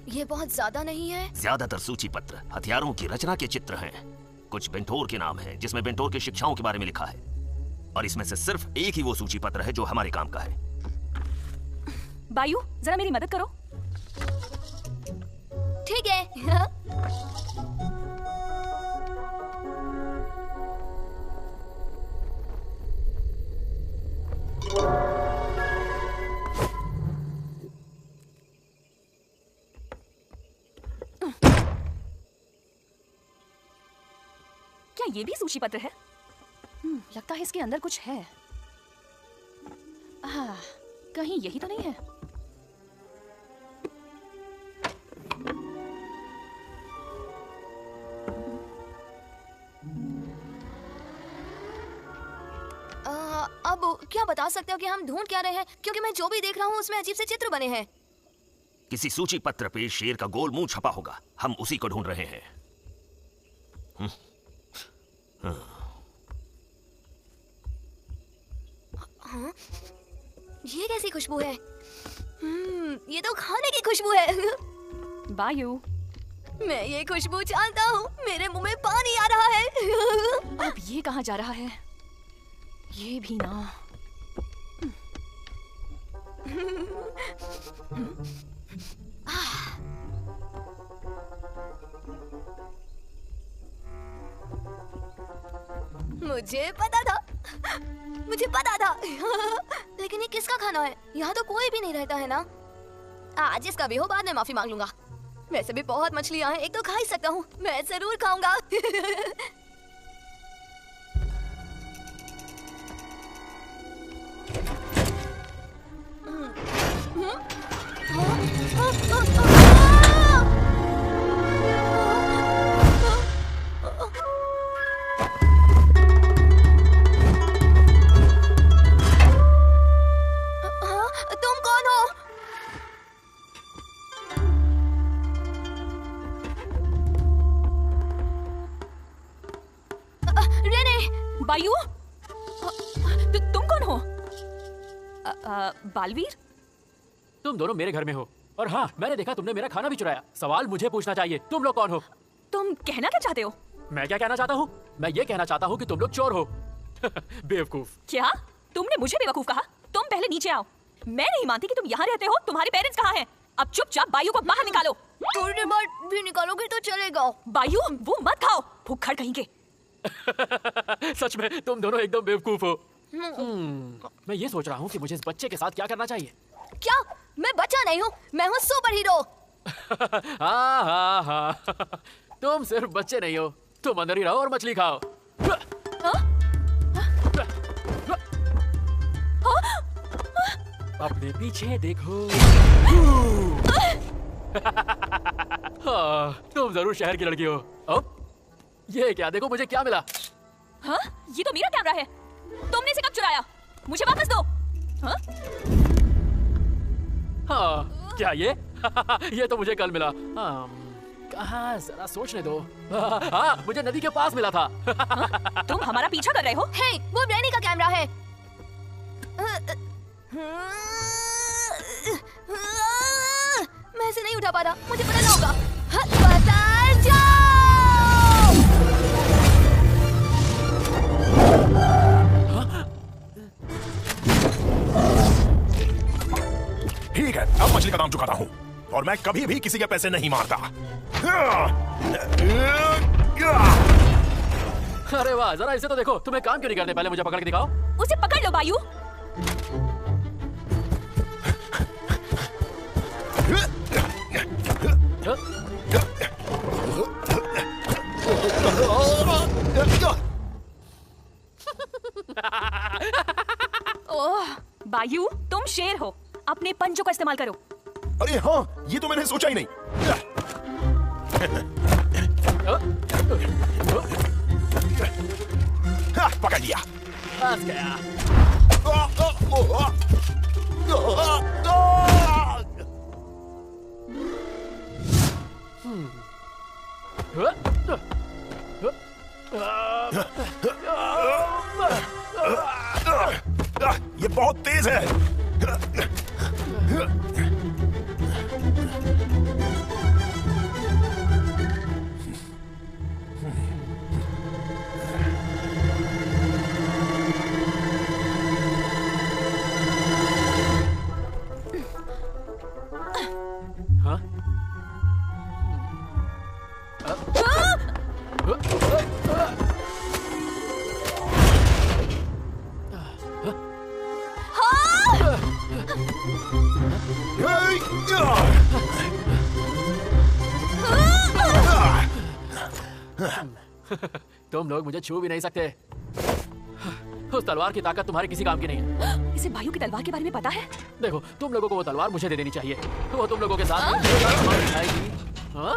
ये बहुत ज्यादा नहीं है? ज्यादातर सूची पत्र हथियारों की रचना के चित्र हैं। कुछ बेंटोर के नाम हैं, जिसमें बेंटोर की शिक्षाओं के बारे में लिखा है, और इसमें से सिर्फ एक ही वो सूची पत्र है जो हमारे काम का है। बायू, जरा मेरी मदद करो। ठीक है। क्या ये भी सूची पत्र है? लगता है इसके अंदर कुछ है। कहीं यही तो नहीं है? अब क्या बता सकते हो कि हम ढूंढ क्या रहे हैं? क्योंकि मैं जो भी देख रहा हूँ उसमें अजीब से चित्र बने हैं। किसी सूची पत्र पे शेर का गोल मुंह छपा होगा, हम उसी को ढूंढ रहे हैं। हाँ? ये कैसी खुशबू है? ये तो खाने की खुशबू है। बायू, मैं ये खुशबू जानता हूँ। मेरे मुंह में पानी आ रहा है। अब ये कहाँ जा रहा है? ये भी ना। मुझे पता था। लेकिन ये किसका खाना है? यहाँ तो कोई भी नहीं रहता है ना। आज इसका भी हो, बाद में माफी मांग लूंगा। वैसे भी बहुत मछलियाँ हैं, एक तो खा ही सकता हूँ। मैं जरूर खाऊंगा। बायू, तुम कौन हो? बालवीर? तुम दोनों मेरे घर में हो, और हाँ, मैंने देखा तुमने मेरा खाना भी चुराया। सवाल मुझे पूछना चाहिए, तुम लोग कौन हो? तुम कहना क्या चाहते हो? मैं क्या कहना चाहता हूँ? मैं ये कहना चाहता हूँ कि तुम लोग चोर हो। बेवकूफ। क्या? तुमने मुझे बेवकूफ कहा? तुम पहले नीचे आओ। मैं नहीं मानती कि तुम यहाँ रहते हो। तुम्हारे पेरेंट्स कहाँ हैं? अब चुपचाप बायू को बाहर निकालो। थोड़ी देर बाद भी निकालोगे तो चलेगा। बायू, वो मत खाओ, भूखड़ कहीं के। सच में तुम दोनों एकदम बेवकूफ हो। मैं ये सोच रहा हूँ कि मुझे इस बच्चे के साथ क्या करना चाहिए। क्या? मैं बच्चा नहीं हूँ, मैं हूँ सुपर हीरो। हाँ। तुम सिर्फ बच्चे नहीं हो, तुम अंदर ही रहो और मछली खाओ। अपने पीछे देखो। तुम जरूर शहर की लड़की हो। अब ये क्या, देखो मुझे क्या मिला। हाँ? ये तो मेरा कैमरा है। तुमने इसे कब चुराया? मुझे वापस दो। हाँ, क्या ये? ये तो मुझे कल मिला। कहाँ, जरा सोचने दो। हाँ, मुझे नदी के पास मिला था। तुम हमारा पीछा कर रहे हो? हे, वो रैनी का कैमरा है। मैं इसे नहीं उठा पा रहा, मुझे पकड़ना होगा। बाजार जाओ। ठीक है, अब मछली का दाम चुकाता हूँ, और मैं कभी भी किसी के पैसे नहीं मारता। अरे वाह, जरा इसे तो देखो। तुम्हें काम क्यों नहीं करते? पहले मुझे पकड़ के दिखाओ। उसे पकड़ लो बायू। ओह, बायू, तुम शेर हो। अपने पंजों का इस्तेमाल करो। अरे हाँ, ये तो मैंने सोचा ही नहीं। पकड़ लिया। फंस गया। ये बहुत तेज है। तुम लोग मुझे छू भी नहीं सकते। उस तलवार की ताकत तुम्हारे किसी काम की नहीं है। इसे बायू की तलवार के बारे में पता है? देखो, तुम लोगों को वो तलवार मुझे दे देनी चाहिए। वो तुम लोगों के साथ जाएगी। हाँ?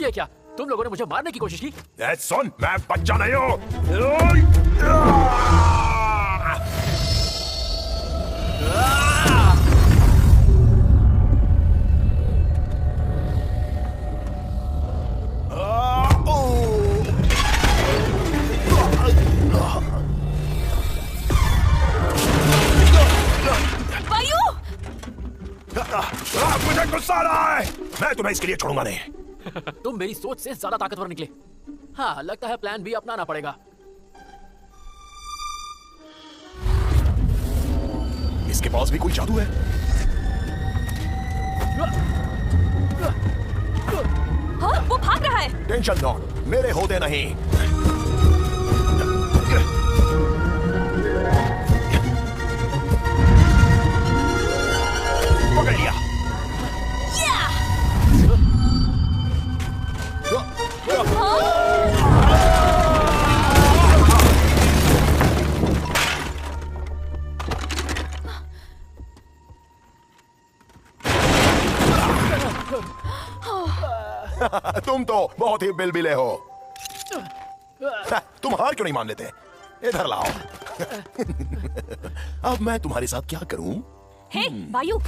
ये क्या? तुम लोगों ने मुझे मारने की कोशिश की? सुन, मैं बच्चा नहीं हूँ। मुझे गुस्सा आ रहा है। मैं तुम्हें इसके लिए छोड़ूंगा नहीं। तुम मेरी सोच से ज्यादा ताकतवर निकले। हाँ, लगता है प्लान भी अपनाना पड़ेगा। इसके पास भी कोई जादू है। हाँ, वो भाग रहा है। टेंशन लो, मेरे होते नहीं। पकड़ लिया। तुम तो बहुत ही बिलबिले हो। तुम हार क्यों नहीं मान लेते? इधर लाओ। अब मैं तुम्हारे साथ क्या करूं? हे, वायु।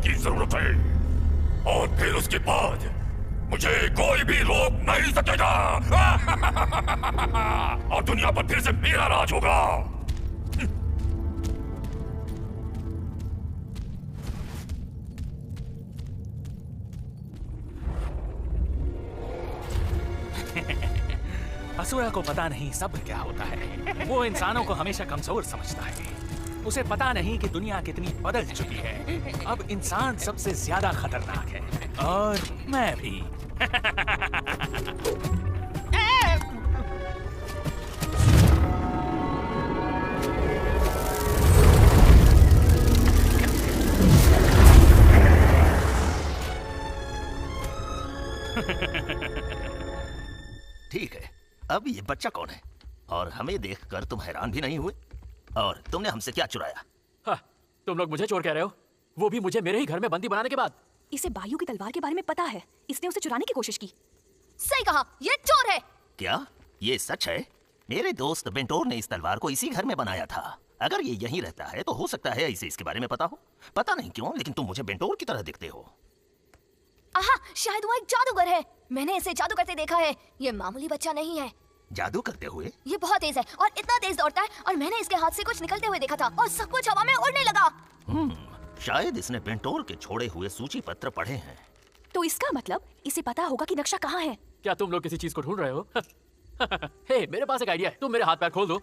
की जरूरत है और फिर उसके बाद मुझे कोई भी रोक नहीं सकेगा। और दुनिया पर फिर से मेरा राज होगा। असुरा को पता नहीं सब्र क्या होता है। वो इंसानों को हमेशा कमजोर समझता है। उसे पता नहीं कि दुनिया कितनी बदल चुकी है। अब इंसान सबसे ज्यादा खतरनाक है और मैं भी। ठीक है, अब ये बच्चा कौन है? और हमें देखकर तुम हैरान भी नहीं हुए? और तुमने हमसे क्या चुराया? हाँ, तुम लोग मुझे चोर कह रहे हो? वो भी मुझे मेरे ही घर में बंदी बनाने के बाद? इसे बायू की तलवार के बारे में पता है। इसने उसे चुराने की कोशिश की। सही कहा, ये चोर है। क्या ये सच है? मेरे दोस्त बेंटोर ने इस तलवार को इसी घर में बनाया था। अगर ये यहीं रहता है तो हो सकता है इसे इसके बारे में पता हो। पता नहीं क्यों, लेकिन तुम मुझे बेंटोर की तरह दिखते हो। आहा, शायद वो एक जादूगर है। मैंने इसे जादू करते देखा है। ये मामूली बच्चा नहीं है। जादू करते हुए? ये बहुत तेज है और इतना तेज दौड़ता है, और मैंने इसके हाथ से कुछ निकलते हुए देखा था और सब कुछ हवा में उड़ने लगा। शायद इसने बेंटोर के छोड़े हुए सूची पत्र पढ़े हैं। तो इसका मतलब इसे पता होगा कि नक्शा कहाँ है। क्या तुम लोग किसी चीज को ढूंढ रहे हो? हे, मेरे पास एक आइडिया है। तुम मेरे हाथ पैर खोल दो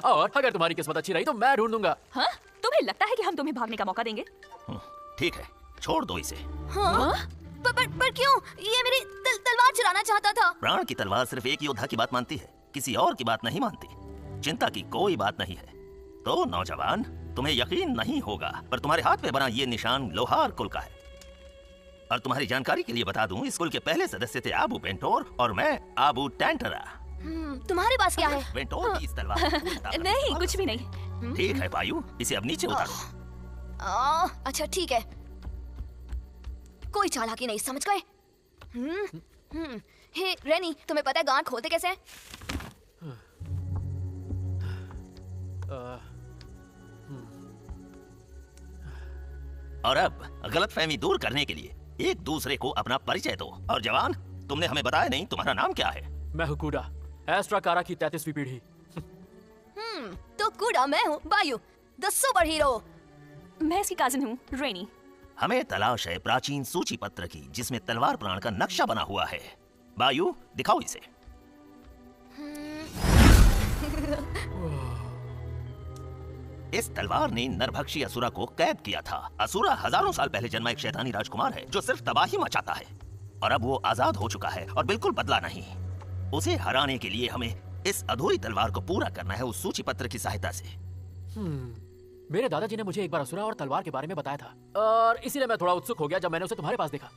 और अगर तुम्हारी किस्मत अच्छी रही तो मैं ढूंढ दूंगा। हाँ? तुम्हें लगता है कि हम तुम्हें भागने का मौका देंगे? ठीक है, छोड़ दो इसे। हाँ? पर क्यों? ये मेरी तलवार चुराना चाहता था। प्राण की तलवार सिर्फ एक योद्धा की बात मानती है, किसी और की बात नहीं मानती। चिंता की कोई बात नहीं है। तो नौजवान, तुम्हें यकीन नहीं होगा पर तुम्हारे हाथ पे बना ये निशान लोहार कुल का है। और तुम्हारी जानकारी के लिए बता दूं, इस कुल के पहले सदस्य थे आबू बेंटोर और मैं आबू टैंटरा। तुम्हारे पास क्या है? बेंटोर की इस तलवार। नहीं, कुछ भी नहीं। ठीक है बायू, इसे अब नीचे उतारो। अच्छा ठीक है, कोई चालाकी नहीं, समझ गए? हे रेनी, तुम्हें पता है गांठ खोलते कैसे हैं? और अब गलतफहमी दूर करने के लिए एक दूसरे को अपना परिचय दो। और जवान, तुमने हमें बताया नहीं, तुम्हारा नाम क्या है? मैं हूँ कूडा, एस्ट्रा कारा की 33वीं पीढ़ी। तो कूडा मैं हूँ बायू, द सुपर हीरो। मैं इसकी कजिन हूँ, रेनी। हमें तलाश है प्राचीन सूची पत्र की जिसमें तलवार प्राण का नक्शा बना हुआ है। बायू, दिखाओ इसे। इस तलवार ने नरभक्षी असुरा को कैद किया था। असुरा हजारों साल पहले जन्मा एक शैतानी राजकुमार है जो सिर्फ तबाही मचाता है, और अब वो आजाद हो चुका है और बिल्कुल बदला नहीं। उसे हराने के लिए हमें इस अधूरी तलवार को पूरा करना है उस सूची पत्र की सहायता से। मेरे दादाजी ने मुझे एक बार असुरा और तलवार के बारे में बताया था, और इसीलिए मैं थोड़ा उत्सुक हो गया जब मैंने उसे तुम्हारे पास देखा।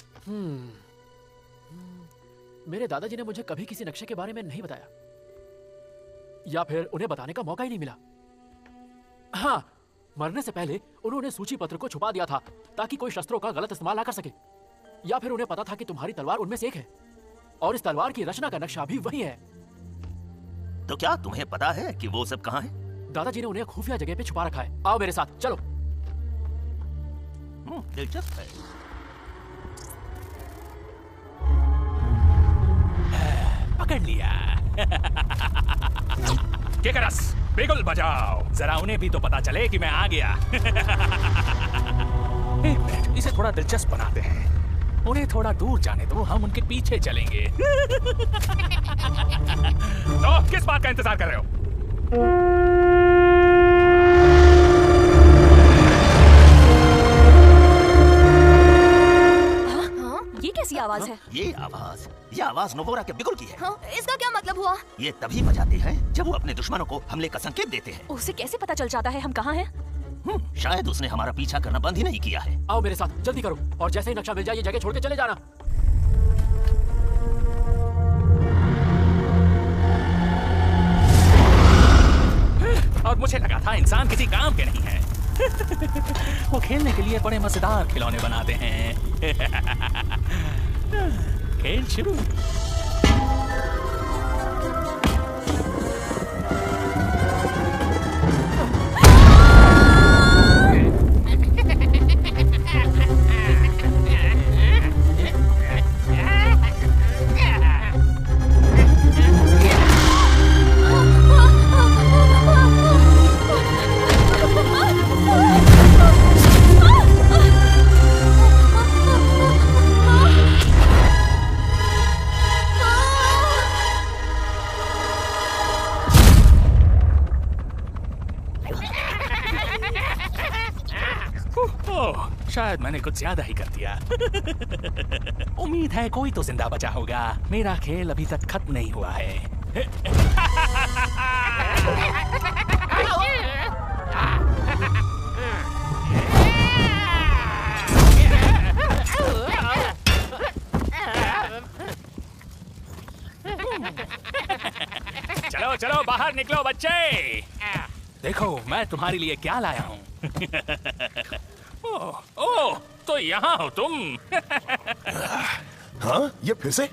मेरे दादाजी ने मुझे कभी किसी नक्शे के बारे में नहीं बताया, या फिर उन्हें बताने का मौका ही नहीं मिला। हाँ, मरने से पहले उन्होंने सूची पत्र को छुपा दिया था ताकि कोई शस्त्रों का गलत इस्तेमाल ना कर सके, या फिर उन्हें पता था कि तुम्हारी तलवार उनमें से एक है और इस तलवार की रचना का नक्शा भी वही है। तो क्या तुम्हें पता है कि वो सब कहाँ है? दादाजी ने उन्हें खुफिया जगह पे छुपा रखा है। आओ मेरे साथ, चलो। दिलचस्प है। पकड़ लिया। केकरस, बिगुल बजाओ, जरा उन्हें भी तो पता चले कि मैं आ गया। एक मिनट, इसे थोड़ा दिलचस्प बनाते हैं। उन्हें थोड़ा दूर जाने दो, हम उनके पीछे चलेंगे। तो किस बात का इंतजार कर रहे हो? ये कैसी आवाज है? ये आवाज नोबोरा के बिगुल की है। हाँ, इसका क्या मतलब हुआ? ये तभी बजाते हैं जब वो अपने दुश्मनों को हमले का संकेत देते हैं। उसे कैसे पता चल जाता है हम कहाँ हैं? शायद उसने हमारा पीछा करना बंद ही नहीं किया है। आओ मेरे साथ, जल्दी करो, और जैसे ही नक्शा मिल जाए ये जगह छोड़ के चले जाना। और मुझे लगा था इंसान किसी काम के नहीं है। वो खेलने के लिए बड़े मजेदार खिलौने बनाते हैं। खेल शुरू। शायद मैंने कुछ ज्यादा ही कर दिया। उम्मीद है कोई तो जिंदा बचा होगा। मेरा खेल अभी तक खत्म नहीं हुआ है। चलो चलो बाहर निकलो बच्चे। देखो मैं तुम्हारे लिए क्या लाया हूँ। ओह, तो यहाँ हो तुम। हाँ, ये फिर से?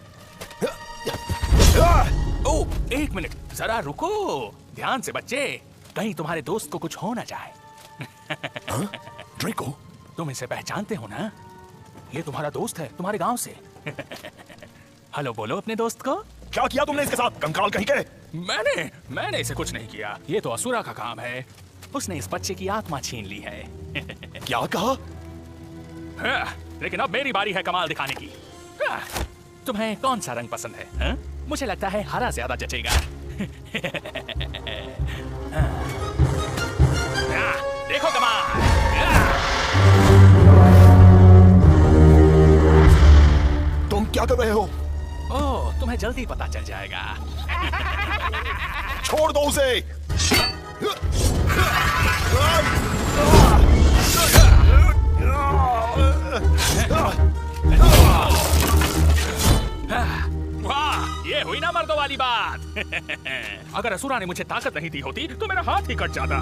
ओह, एक मिनट, जरा रुको। ध्यान से बच्चे, कहीं तुम्हारे दोस्त को कुछ हो ना जाए। ड्रेको, तुम इसे पहचानते हो ना? ये तुम्हारा दोस्त है, तुम्हारे गांव से। हेलो बोलो अपने दोस्त को। क्या किया तुमने इसके साथ, कंकाल कहीं के? मैंने इसे कुछ नहीं किया। ये तो असुरा का काम है। उसने इस बच्चे की आत्मा छीन ली है। क्या कहा? लेकिन अब मेरी बारी है कमाल दिखाने की। तुम्हें कौन सा रंग पसंद है? मुझे लगता है हरा ज्यादा जचेगा। देखो कमाल। तुम क्या कर रहे हो? ओह, तुम्हें जल्दी पता चल जाएगा। छोड़ दो उसे। वाह, ये हुई ना मर्दों वाली बात। अगर असुरा ने मुझे ताकत नहीं दी होती तो मेरा हाथ ही कट जाता।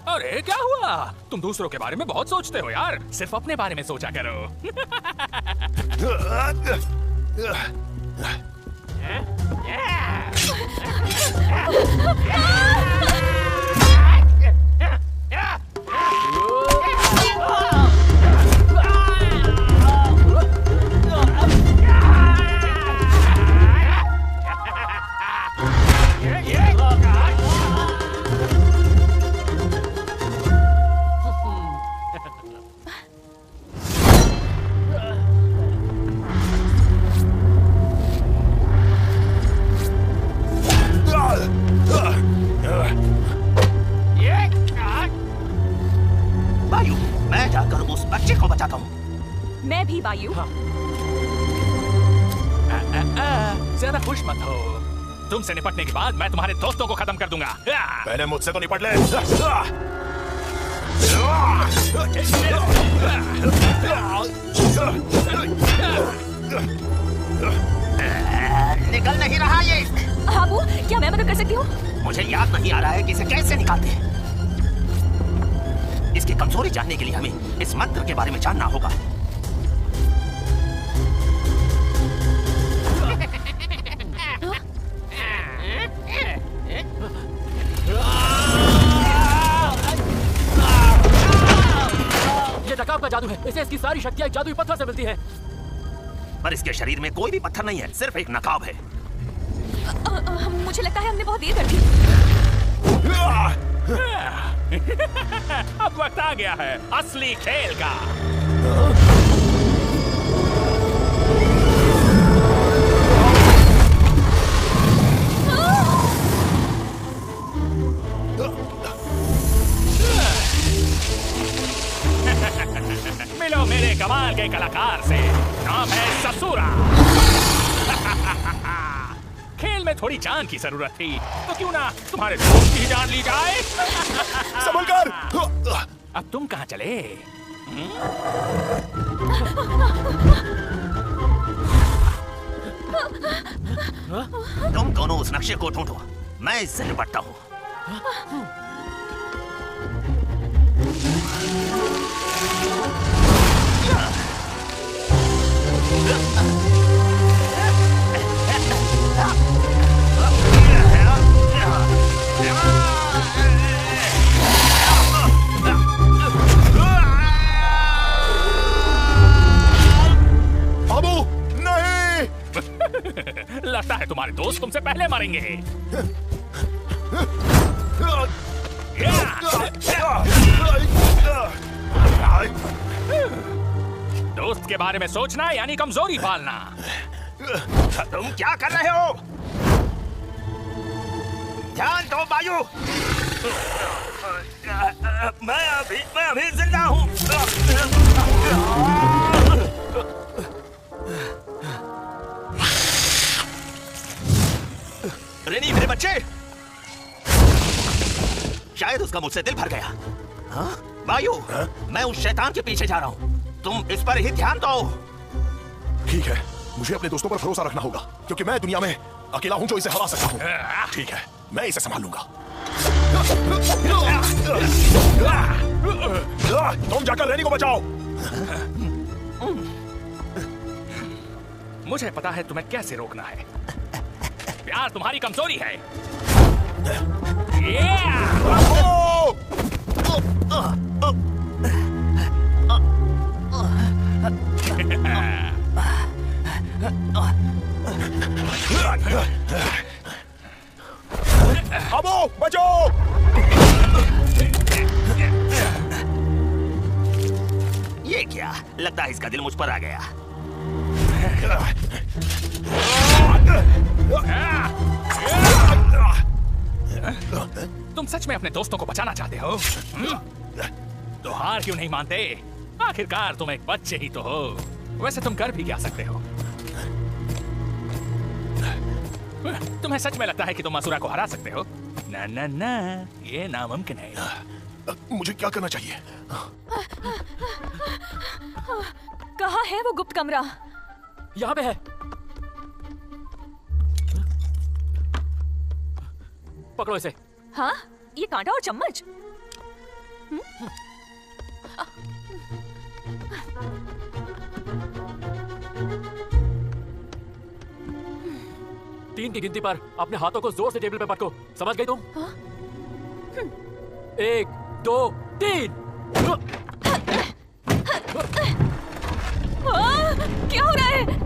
अरे क्या हुआ? तुम दूसरों के बारे में बहुत सोचते हो यार। सिर्फ अपने बारे में सोचा करो। मैं भी वायु। ज्यादा खुश मत हो। तुमसे निपटने के बाद मैं तुम्हारे दोस्तों को खत्म कर दूंगा। पहले मुझसे तो निपट ले। निकल नहीं रहा ये। हाबू, क्या मैं मदद कर सकती हूँ? मुझे याद नहीं आ रहा है कि इसे कैसे निकालते हैं। इसकी कमजोरी जानने के लिए हमें इस मंत्र के बारे में जानना होगा। ये नकाब का जादू है। इसे इसकी सारी शक्तियां एक जादुई पत्थर से मिलती हैं। पर इसके शरीर में कोई भी पत्थर नहीं है, सिर्फ एक नकाब है। मुझे लगता है हमने बहुत देर कर दी। अब वक्त आ गया है असली खेल का। मिलो मेरे कमाल के कलाकार से। नाम है ससुरा। खेल में थोड़ी जान की जरूरत थी, तो क्यों ना तुम्हारे दोस्त की जान ली जाए। संभल कर। अब तुम कहाँ चले? तुम दोनों उस नक्शे को ढूंढो, मैं इससे निपटता हूँ। लगता है तुम्हारे दोस्त तुमसे पहले मरेंगे। दोस्त के बारे में सोचना यानी कमजोरी पालना। तुम क्या कर रहे हो? ध्यान दो वायु। मैं अभी जिंदा हूँ। रेनी मेरे बच्चे, शायद उसका मुझसे दिल भर गया। हाँ? वायु, मैं उस शैतान के पीछे जा रहा हूँ। तुम इस पर ही ध्यान दो। ठीक है, मुझे अपने दोस्तों पर भरोसा रखना होगा क्योंकि मैं दुनिया में अकेला हूं जो इसे हरा सकता हूं। ठीक है, मैं इसे संभाल लूंगा। तुम जाकर रैनी को बचाओ। मुझे पता है तुम्हें कैसे रोकना है। प्यार तुम्हारी कमजोरी है। अबो बचो। ये क्या, लगता है इसका दिल मुझ पर आ गया। तुम सच में अपने दोस्तों को बचाना चाहते हो? तो हार क्यों नहीं मानते? आखिरकार तुम एक बच्चे ही तो हो। वैसे तुम कर भी क्या सकते हो? तुम्हें सच में लगता है कि तुम असुरा को हरा सकते हो? ना ना ना, ये नामुमकिन है। मुझे क्या करना चाहिए? कहाँ है वो गुप्त कमरा? यहाँ पे है। पकड़ो इसे। हाँ, ये कांटा और चम्मच। तीन की गिनती पर अपने हाथों को जोर से टेबल पे पटको। समझ गई तुम? 1 2 3। क्या हो रहा है?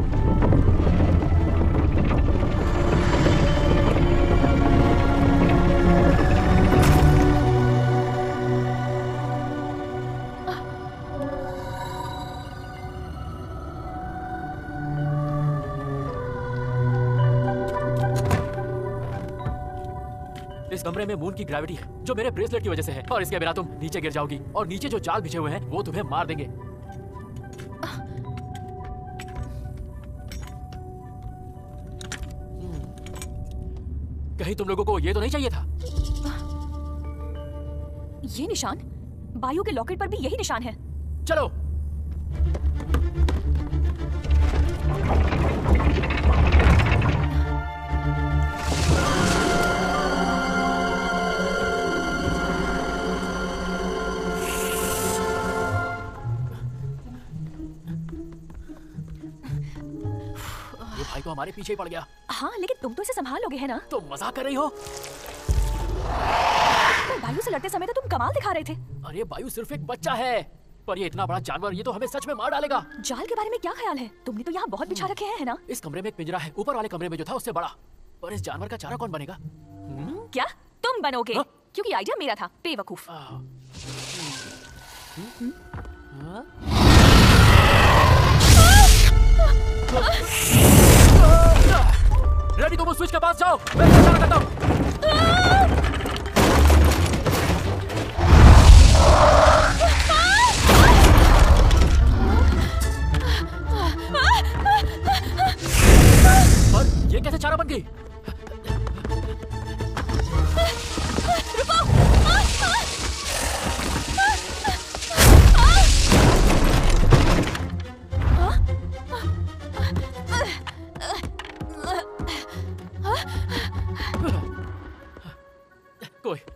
इस कमरे में मून की ग्रेविटी है जो मेरे ब्रेसलेट की वजह से है, और इसके बिना तुम नीचे गिर जाओगी और नीचे जो जाल बिछे हुए हैं वो तुम्हें मार देंगे। कहीं तुम लोगों को ये तो नहीं चाहिए था? ये निशान बायू के लॉकेट पर भी यही निशान है। चलो। भाई तो हमारे पीछे ही पड़ गया। हाँ, लेकिन तुम तो इसे संभाल लोगे है ना? तुम मजाक कर रही हो? बायू से लड़ते समय तो तुम कमाल दिखा रहे थे। अरे बायू सिर्फ एक बच्चा है, पर ये इतना बड़ा जानवर, ये तो हमें सच में मार डालेगा। जाल के बारे में क्या ख्याल है? तुमने तो यहाँ बहुत बिछा रखे हैं, है ना? इस कमरे में एक पिंजरा है, ऊपर वाले कमरे में जो था उससे बड़ा। पर इस जानवर का चारा कौन बनेगा? क्या तुम बनोगे? क्योंकि आइडिया मेरा था, बेवकूफ। रेडी, तुम उस स्विच के पास जाओ, मैं इशारा करता हूं। पर ये कैसे चारा बन गई?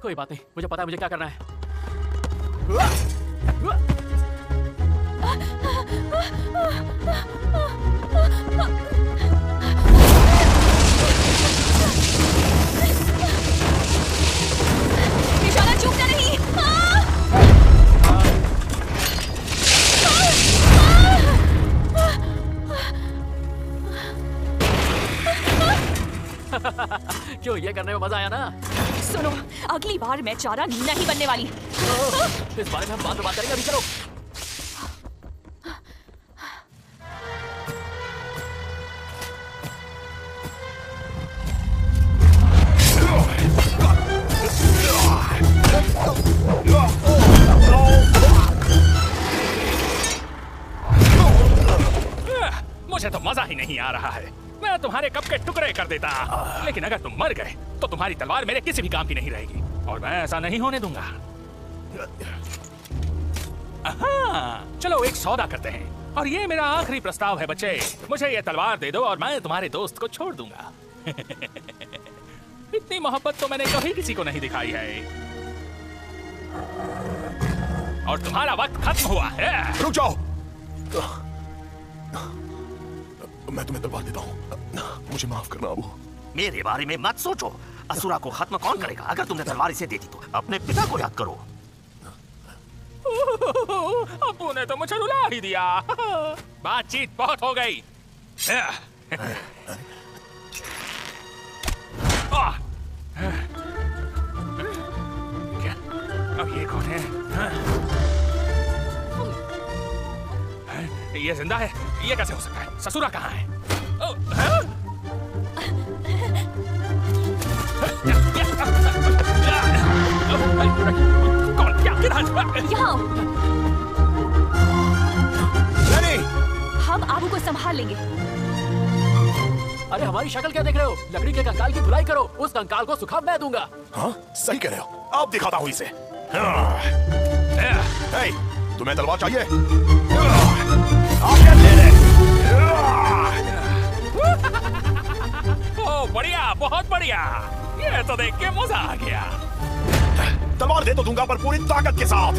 कोई बात नहीं, मुझे पता है मुझे क्या करना है। निशाना चूकना नहीं। क्यों, ये करने में मजा आया ना? सुनो, अगली बार मैं चारा नहीं बनने वाली। इस बारे में हम बाद में बात करेंगे, अभी चलो। मुझे तो मजा ही नहीं आ रहा है। मैं तुम्हारे कप के टुकड़े कर देता, लेकिन अगर तुम मर गए तो तुम्हारी तलवार मेरे किसी भी काम की नहीं रहेगी, और मैं ऐसा नहीं होने दूंगा। हाँ, चलो एक सौदा करते हैं और ये मेरा आखिरी प्रस्ताव है बच्चे। मुझे ये तलवार दे दो और मैं तुम्हारे दोस्त को छोड़ दूंगा। इतनी मोहब्बत तो मैंने कभी किसी को नहीं दिखाई है। और तुम्हारा वक्त खत्म हुआ है। रुक जाओ, मैं तुम्हें तलवार देता हूँ, मुझे माफ करना अबू। मेरे बारे में मत सोचो, असुरा को खत्म कौन करेगा? अगर तुमने तलवार इसे दे दी तो अपने पिता को याद करो। अबू ने तो मुझे रुला ही दिया। बातचीत बहुत हो गई। क्या? अब ये कौन है? ये जिंदा है? ये कैसे हो सकता है? ससुरा कहाँ है? कौन? क्या? यहाँ हम आबू को संभाल लेंगे। अरे हमारी शक्ल क्या देख रहे हो? लकड़ी के कंकाल की धुलाई करो, उस कंकाल को सुखा मैं दूंगा। हाँ, सही कह रहे हो। अब दिखाता हूँ इसे। हे, तुम्हें तलवार चाहिए? आके ले ले। ओह बढ़िया, बहुत बढ़िया। ये तो देख के मजा आ गया। तलवार दे तो दूंगा पर पूरी ताकत के साथ।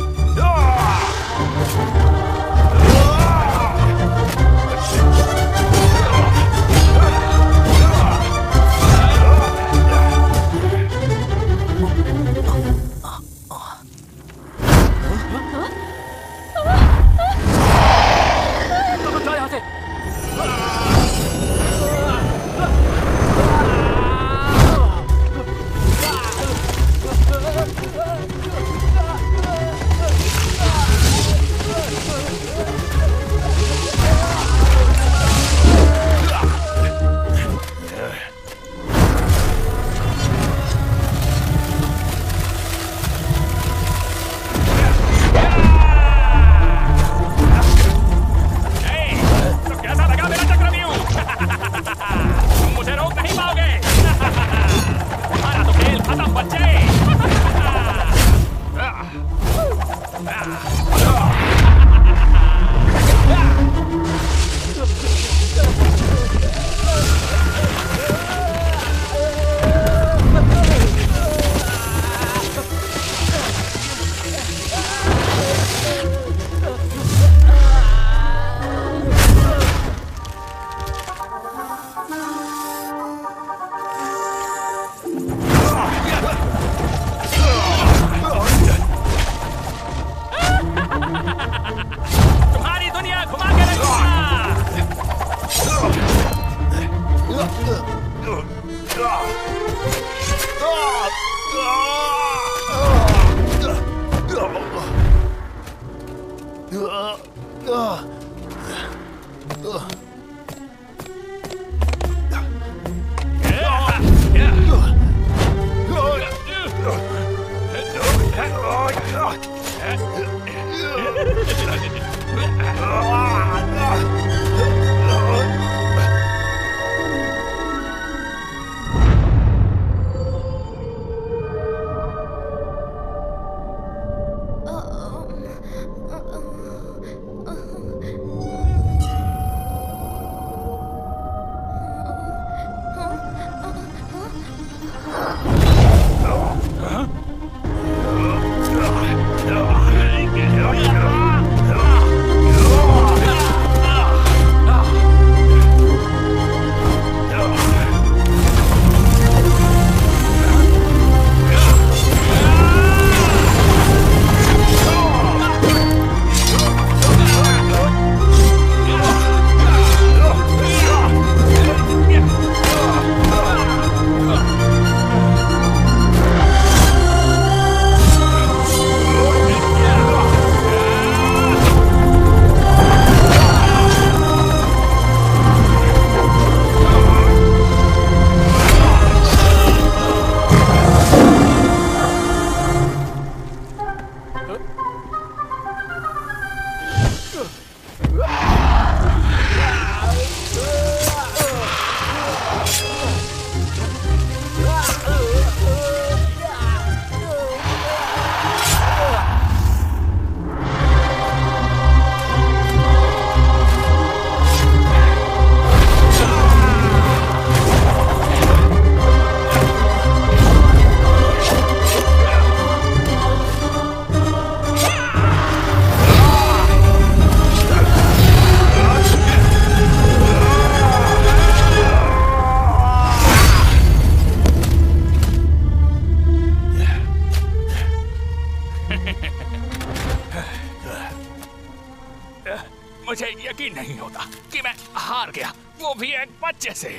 बच्चे से,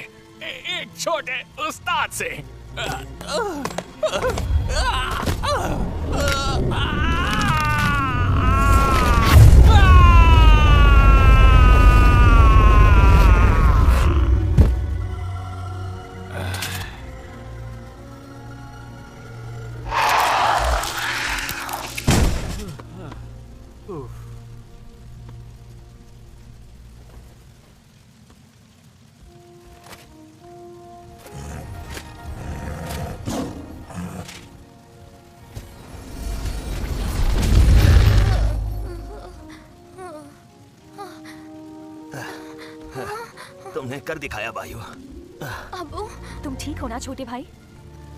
एक छोटे उस्ताद से। तुमने कर दिखाया बायू। अबू, तुम ठीक हो ना छोटे भाई?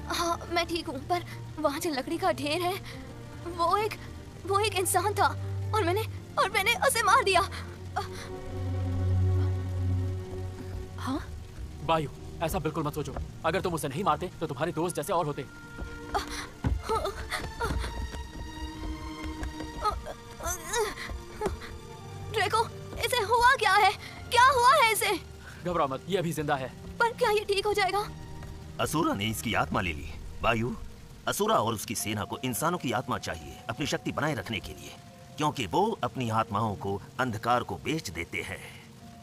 हाँ, मैं ठीक हूँ, पर वहाँ जो लकड़ी का ढेर है, वो एक इंसान था और मैंने उसे मार दिया। हाँ? बायू, ऐसा बिल्कुल मत सोचो। अगर तुम उसे नहीं मारते तो तुम्हारे दोस्त जैसे और होते। ड्रेको, इसे हुआ क्या है? क्या हुआ है इसे? घबराओ मत, ये अभी जिंदा है। पर क्या ये ठीक हो जाएगा? असुरा ने इसकी आत्मा ले ली। बायू, असुरा और उसकी सेना को इंसानों की आत्मा चाहिए अपनी शक्ति बनाए रखने के लिए, क्योंकि वो अपनी आत्माओं को अंधकार को बेच देते हैं।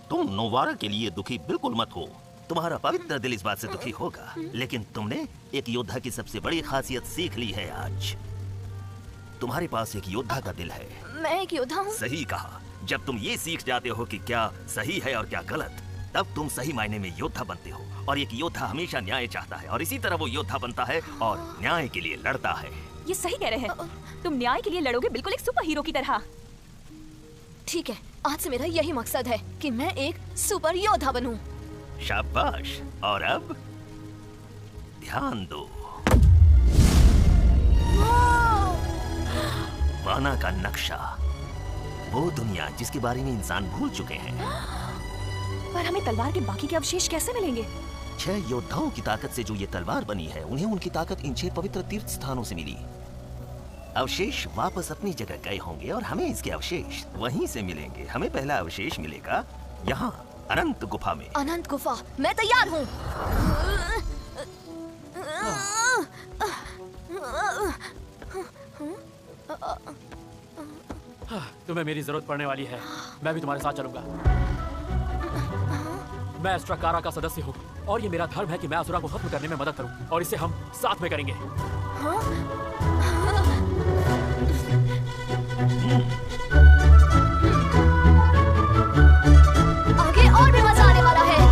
तुम नोवारा के लिए दुखी बिल्कुल मत हो। तुम्हारा पवित्र दिल इस बात से दुखी होगा, लेकिन तुमने एक योद्धा की सबसे बड़ी खासियत सीख ली है आज। तुम्हारे पास एक योद्धा का दिल है। मैं एक योद्धा हूँ? सही कहा। जब तुम ये सीख जाते हो कि क्या सही है और क्या गलत, तब तुम सही मायने में योद्धा बनते हो। और एक योद्धा हमेशा न्याय चाहता है और इसी तरह वो योद्धा बनता है और न्याय के लिए लड़ता है। ये सही कह रहे हैं। तुम न्याय के लिए लड़ोगे, बिल्कुल एक सुपर हीरो की तरह। ठीक है, आज से मेरा यही मकसद है कि मैं एक सुपर योद्धा बनूं। शाबाश। और अब ध्यान दो। वाना का नक्शा, वो दुनिया जिसके बारे में इंसान भूल चुके हैं। पर हमें तलवार के बाकी के अवशेष कैसे मिलेंगे? 6 योद्धाओं की ताकत से जो ये तलवार बनी है, उन्हें उनकी ताकत इन 6 पवित्र तीर्थ स्थानों से मिली। अवशेष वापस अपनी जगह गए होंगे और हमें इसके अवशेष वहीं से मिलेंगे। हमें पहला अवशेष मिलेगा यहाँ अनंत गुफा में। अनंत गुफा, मैं तैयार हूँ। तुम्हें मेरी जरूरत पड़ने वाली है। मैं भी तुम्हारे साथ चलूंगा। मैं एस्ट्राकारा का सदस्य हूँ और ये मेरा धर्म है कि मैं असुरा को खत्म करने में मदद करूँ, और इसे हम साथ में करेंगे। आगे और भी मजा आने वाला है।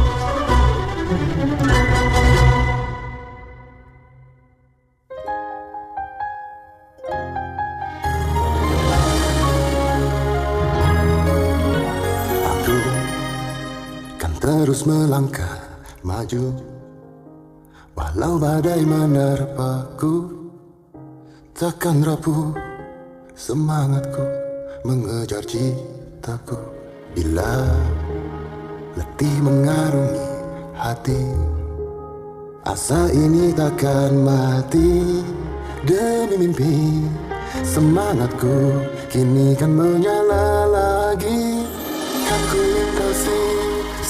Terus melangkah maju, walau badai menerpaku, takkan rapuh semangatku mengejar citaku. Bila letih mengarungi hati, asa ini takkan mati. Demi mimpi, semangatku kini kan menyala lagi. Kan ku lintasi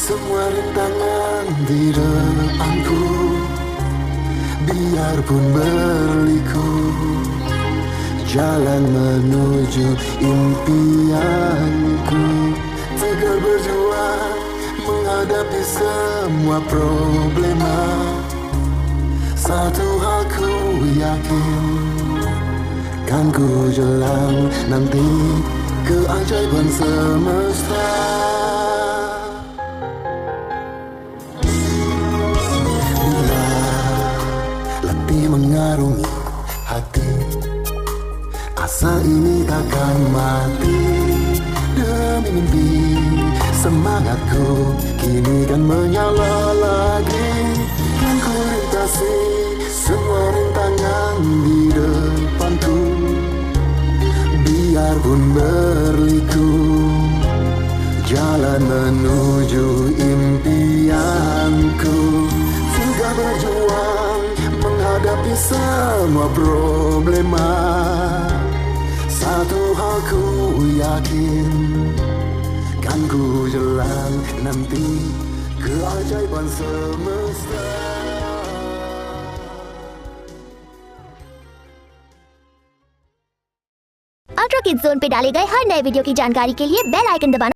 semua rintangan di depanku, biarpun berliku jalan menuju impianku. Tegar berjuang menghadapi semua problema. Satu hal ku yakin, kan ku jelang nanti keajaiban semesta. Mengarungi hati, asa ini takkan mati. Demi mimpi, semangatku kini kan menyala lagi. Kan ku lintasi semua rintangan di depanku, biarpun berliku jalan menuju impianku. Tinggal berjuang menghadapi semua problema. Satu hal ku yakin, kan ku jelang nanti keajaiban semesta. Ultra kids zone पे डाले गए हर नए video की जानकारी के लिए bell icon दबाना